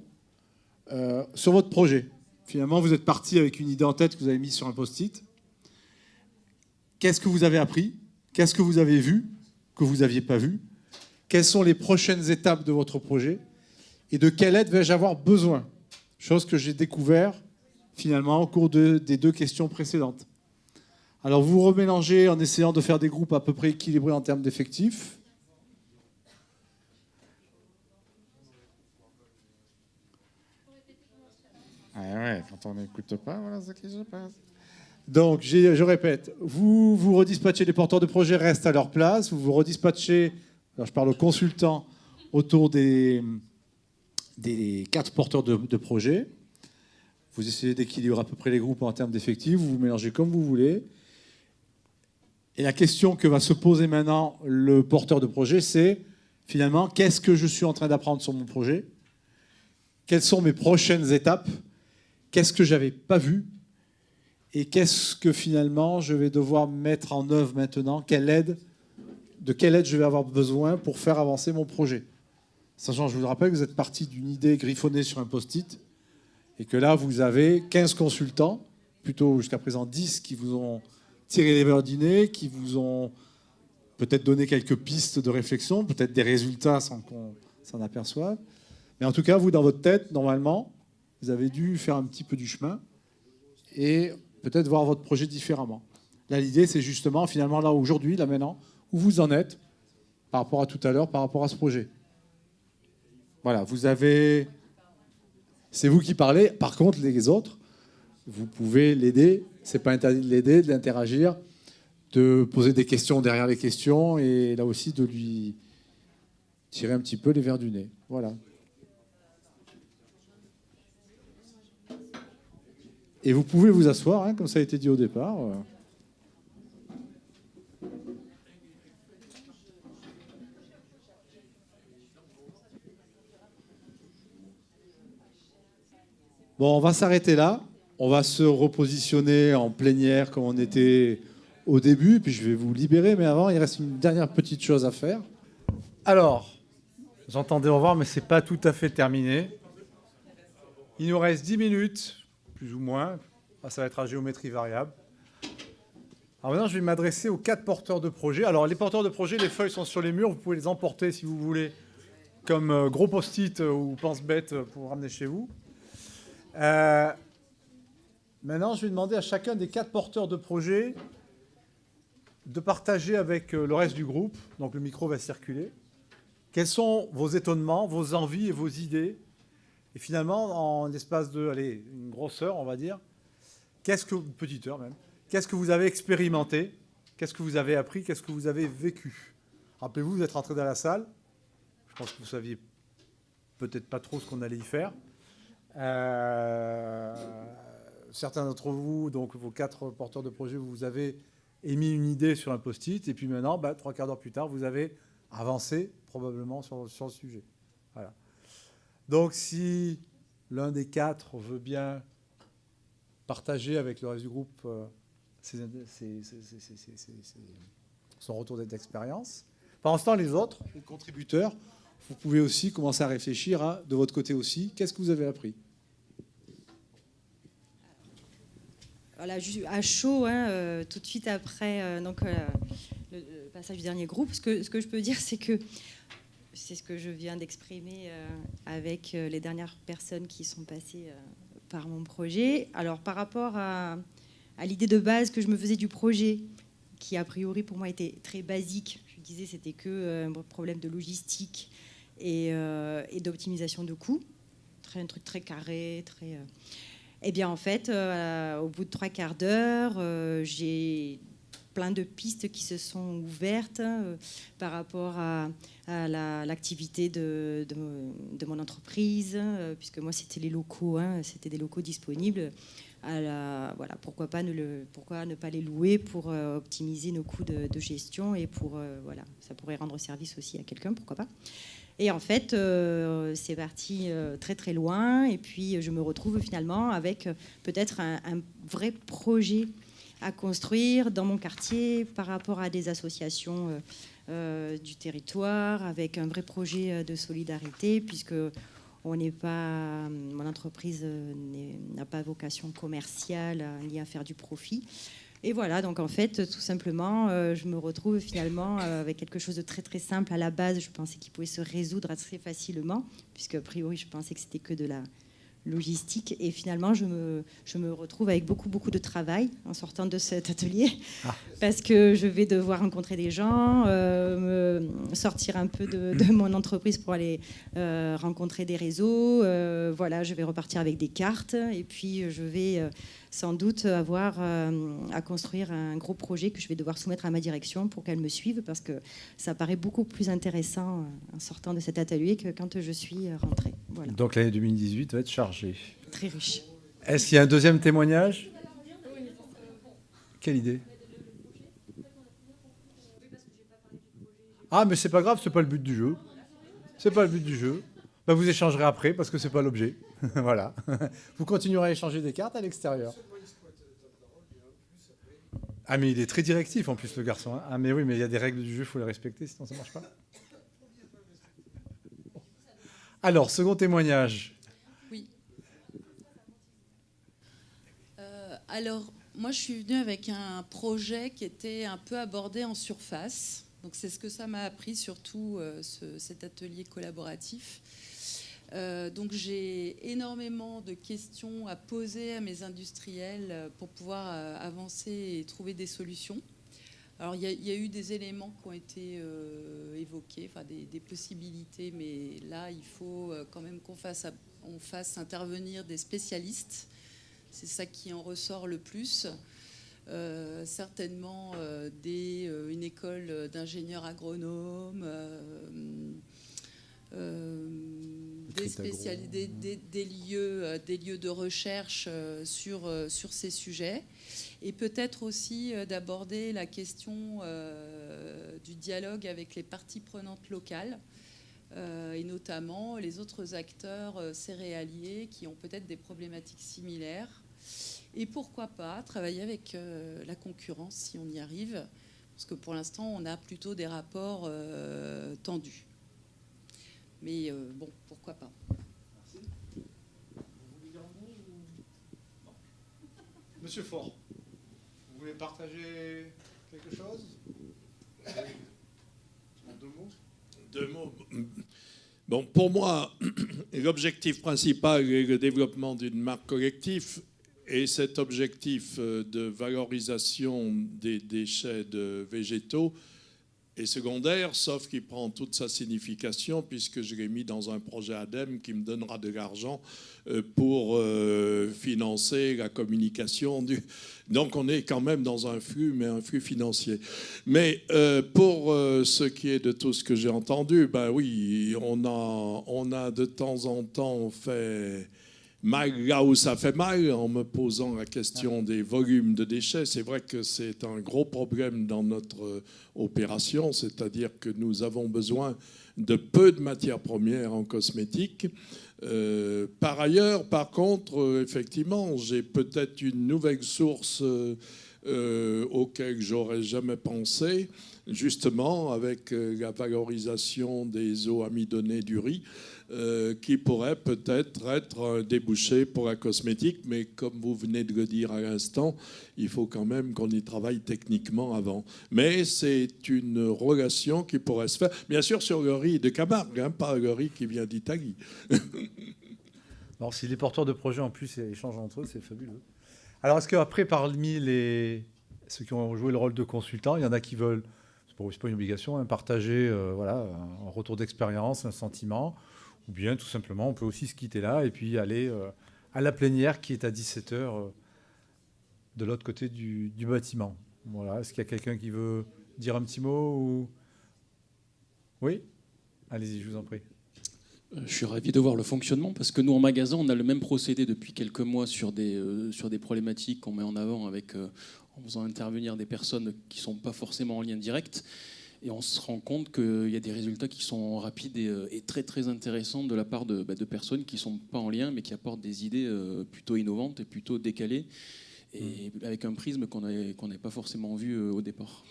sur votre projet? Finalement, vous êtes parti avec une idée en tête que vous avez mise sur un post-it. Qu'est-ce que vous avez appris? Qu'est-ce que vous avez vu que vous n'aviez pas vu? Quelles sont les prochaines étapes de votre projet? Et de quelle aide vais-je avoir besoin? Chose que j'ai découvert finalement au cours des 2 questions précédentes. Alors vous remélangez en essayant de faire des groupes à peu près équilibrés en termes d'effectifs. Ah ouais, quand on n'écoute pas, voilà ce qui se passe. Donc, je répète, vous redispatchez, les porteurs de projet restent à leur place, vous redispatchez, alors je parle aux consultants, autour des 4 porteurs de projet. Vous essayez d'équilibrer à peu près les groupes en termes d'effectifs, vous vous mélangez comme vous voulez. Et la question que va se poser maintenant le porteur de projet, c'est finalement, qu'est-ce que je suis en train d'apprendre sur mon projet? Quelles sont mes prochaines étapes? Qu'est-ce que je n'avais pas vu? Et qu'est-ce que finalement je vais devoir mettre en œuvre maintenant? Quelle aide de quelle aide je vais avoir besoin pour faire avancer mon projet. Sachant, je vous rappelle que vous êtes parti d'une idée griffonnée sur un post-it et que là, vous avez 15 consultants, plutôt jusqu'à présent 10, qui vous ont tiré les verres du nez, qui vous ont peut-être donné quelques pistes de réflexion, peut-être des résultats sans qu'on s'en aperçoive. Mais en tout cas, vous, dans votre tête, normalement, vous avez dû faire un petit peu du chemin et peut-être voir votre projet différemment. Là, l'idée, c'est justement, finalement, là, aujourd'hui, là, maintenant, où vous en êtes par rapport à tout à l'heure, par rapport à ce projet. Voilà, vous avez... C'est vous qui parlez. Par contre, les autres, vous pouvez l'aider. C'est pas interdit de l'aider, de l'interagir, de poser des questions derrière les questions et là aussi de lui tirer un petit peu les verres du nez. Voilà. Et vous pouvez vous asseoir, hein, comme ça a été dit au départ. Bon, on va s'arrêter là. On va se repositionner en plénière comme on était au début, puis je vais vous libérer. Mais avant, il reste une dernière petite chose à faire. Alors, j'entendais au revoir, mais ce n'est pas tout à fait terminé. Il nous reste 10 minutes, plus ou moins. Ça va être à géométrie variable. Alors maintenant, je vais m'adresser aux 4 porteurs de projets. Alors, les porteurs de projets, les feuilles sont sur les murs. Vous pouvez les emporter, si vous voulez, comme gros post-it ou pense-bête pour vous ramener chez vous. Maintenant, je vais demander à chacun des 4 porteurs de projet de partager avec le reste du groupe, donc le micro va circuler, quels sont vos étonnements, vos envies et vos idées. Et finalement, en l'espace de, allez, une grosse heure, on va dire, une petite heure même, qu'est-ce que vous avez expérimenté, qu'est-ce que vous avez appris, qu'est-ce que vous avez vécu. Rappelez-vous, vous êtes rentré dans la salle, je pense que vous saviez peut-être pas trop ce qu'on allait y faire. Certains d'entre vous, donc vos 4 porteurs de projet, vous avez émis une idée sur un post-it, et puis maintenant, 3 quarts d'heure plus tard, vous avez avancé probablement sur le sujet. Voilà. Donc si l'un des 4 veut bien partager avec le reste du groupe son retour d'expérience. Pendant ce temps, les autres, les contributeurs, vous pouvez aussi commencer à réfléchir à, de votre côté aussi, qu'est-ce que vous avez appris ? Voilà, à chaud, tout de suite après le passage du dernier groupe, ce que je peux dire, c'est que c'est ce que je viens d'exprimer avec les dernières personnes qui sont passées par mon projet. Alors, par rapport à l'idée de base que je me faisais du projet, qui a priori pour moi était très basique, je disais c'était que un problème de logistique et d'optimisation de coûts, un truc très carré, très... Eh bien, en fait, au bout de 3 quarts d'heure, j'ai plein de pistes qui se sont ouvertes par rapport à l'activité de mon entreprise, puisque moi, c'était les locaux, c'était des locaux disponibles. Voilà, pourquoi ne pas les louer pour optimiser nos coûts de gestion et voilà, ça pourrait rendre service aussi à quelqu'un, pourquoi pas. Et en fait, c'est parti très très loin. Et puis, je me retrouve finalement avec peut-être un vrai projet à construire dans mon quartier par rapport à des associations du territoire, avec un vrai projet de solidarité, puisque mon entreprise n'a pas vocation commerciale ni à faire du profit. Et voilà, donc en fait, tout simplement, je me retrouve finalement avec quelque chose de très très simple. À la base, je pensais qu'il pouvait se résoudre assez facilement, puisque a priori, je pensais que c'était que de la logistique. Et finalement, je me retrouve avec beaucoup de travail en sortant de cet atelier, parce que je vais devoir rencontrer des gens, me sortir un peu de mon entreprise pour aller rencontrer des réseaux. Voilà, je vais repartir avec des cartes, et puis je vais sans doute avoir à construire un gros projet que je vais devoir soumettre à ma direction pour qu'elle me suive, parce que ça paraît beaucoup plus intéressant en sortant de cet atelier que quand je suis rentrée. Voilà. Donc l'année 2018 va être chargée. Très riche. Est-ce qu'il y a un deuxième témoignage ? Quelle idée ? Ah, mais c'est pas grave, c'est pas le but du jeu. C'est pas le but du jeu. Vous échangerez après parce que c'est pas l'objet. Voilà. Vous continuerez à échanger des cartes à l'extérieur. Ah, mais il est très directif en plus, le garçon. Hein. Ah, mais oui, mais il y a des règles du jeu, il faut les respecter, sinon ça ne marche pas. Alors, second témoignage. Oui. Alors, moi, je suis venue avec un projet qui était un peu abordé en surface. Donc, c'est ce que ça m'a appris, surtout cet atelier collaboratif. Donc, j'ai énormément de questions à poser à mes industriels pour pouvoir avancer et trouver des solutions. Alors, il y a eu des éléments qui ont été évoqués, enfin des possibilités, mais là, il faut quand même qu'on fasse intervenir des spécialistes. C'est ça qui en ressort le plus. Certainement une école d'ingénieurs agronomes, des lieux de recherche sur ces sujets. Et peut-être aussi d'aborder la question du dialogue avec les parties prenantes locales, et notamment les autres acteurs céréaliers qui ont peut-être des problématiques similaires. Et pourquoi pas travailler avec la concurrence si on y arrive, parce que pour l'instant, on a plutôt des rapports tendus. Mais bon, pourquoi pas. Merci. Vous voulez dire un mot ou... Monsieur Faure, vous voulez partager quelque chose? En 2 mots? 2 mots. Bon, pour moi, l'objectif principal est le développement d'une marque collective. Et cet objectif de valorisation des déchets végétaux est secondaire, sauf qu'il prend toute sa signification, puisque je l'ai mis dans un projet ADEME qui me donnera de l'argent pour financer la communication. Donc on est quand même dans un flux, mais un flux financier. Mais pour ce qui est de tout ce que j'ai entendu, ben oui, on a de temps en temps fait... mal là où ça fait mal, en me posant la question des volumes de déchets. C'est vrai que c'est un gros problème dans notre opération, c'est-à-dire que nous avons besoin de peu de matières premières en cosmétique. Par ailleurs, par contre, effectivement, j'ai peut-être une nouvelle source auquel j'aurais jamais pensé, justement avec la valorisation des eaux amidonnées du riz, qui pourrait peut-être être un débouché pour la cosmétique, mais comme vous venez de le dire à l'instant, il faut quand même qu'on y travaille techniquement avant. Mais c'est une relation qui pourrait se faire, bien sûr, sur le riz de Camargue, hein, pas le riz qui vient d'Italie. Alors, si les porteurs de projets en plus échangent entre eux, c'est fabuleux. Alors, est-ce qu'après, parmi ceux qui ont joué le rôle de consultants, il y en a qui veulent, c'est pas une obligation, hein, partager voilà, un retour d'expérience, un sentiment, ou bien tout simplement, on peut aussi se quitter là et puis aller à la plénière qui est à 17h de l'autre côté du bâtiment. Voilà. Est-ce qu'il y a quelqu'un qui veut dire un petit mot ou... Oui ? Allez-y, je vous en prie. Je suis ravi de voir le fonctionnement parce que nous, en magasin, on a le même procédé depuis quelques mois sur des problématiques qu'on met en avant en faisant intervenir des personnes qui ne sont pas forcément en lien direct. Et on se rend compte qu'il y a des résultats qui sont rapides et très, très intéressants de la part de personnes qui ne sont pas en lien, mais qui apportent des idées plutôt innovantes et plutôt décalées, et avec un prisme qu'on n'avait pas forcément vu au départ.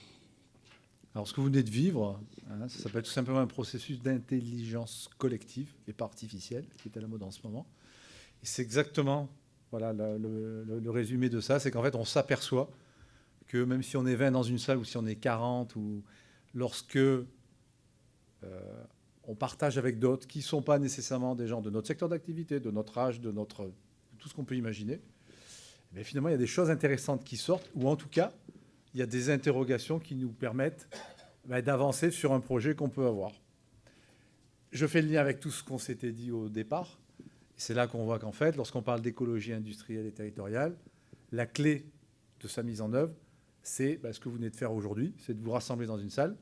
Alors, ce que vous venez de vivre, hein, ça s'appelle tout simplement un processus d'intelligence collective et pas artificielle, qui est à la mode en ce moment. Et c'est exactement voilà, le résumé de ça, c'est qu'en fait, on s'aperçoit que même si on est 20 dans une salle ou si on est 40, ou lorsque on partage avec d'autres qui ne sont pas nécessairement des gens de notre secteur d'activité, de notre âge, de tout ce qu'on peut imaginer, mais finalement, il y a des choses intéressantes qui sortent, ou en tout cas, il y a des interrogations qui nous permettent d'avancer sur un projet qu'on peut avoir. Je fais le lien avec tout ce qu'on s'était dit au départ. C'est là qu'on voit qu'en fait, lorsqu'on parle d'écologie industrielle et territoriale, la clé de sa mise en œuvre, c'est ce que vous venez de faire aujourd'hui, c'est de vous rassembler dans une salle,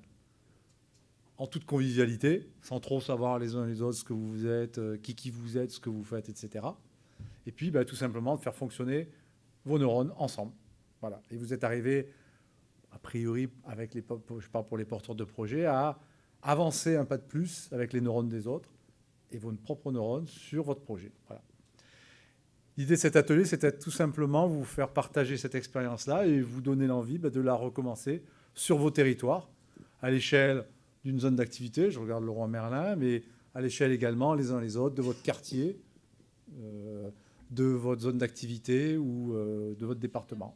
en toute convivialité, sans trop savoir les uns les autres ce que vous êtes, qui vous êtes, ce que vous faites, etc. Et puis, tout simplement, de faire fonctionner vos neurones ensemble. Voilà. Et vous êtes arrivé, a priori, je parle pour les porteurs de projets, à avancer un pas de plus avec les neurones des autres et vos propres neurones sur votre projet. Voilà. L'idée de cet atelier, c'était tout simplement vous faire partager cette expérience-là et vous donner l'envie de la recommencer sur vos territoires, à l'échelle d'une zone d'activité, je regarde Laurent Merlin, mais à l'échelle également, les uns les autres, de votre quartier, de votre zone d'activité ou de votre département,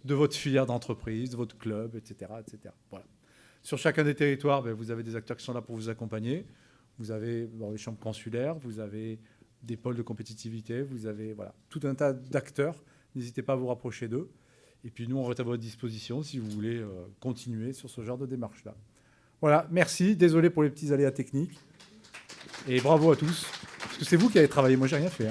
de votre filière d'entreprise, de votre club, etc. etc. Voilà. Sur chacun des territoires, vous avez des acteurs qui sont là pour vous accompagner. Vous avez les chambres consulaires, vous avez des pôles de compétitivité, vous avez tout un tas d'acteurs. N'hésitez pas à vous rapprocher d'eux. Et puis nous, on reste à votre disposition si vous voulez continuer sur ce genre de démarche-là. Voilà, merci. Désolé pour les petits aléas techniques. Et bravo à tous. Parce que c'est vous qui avez travaillé, moi j'ai rien fait.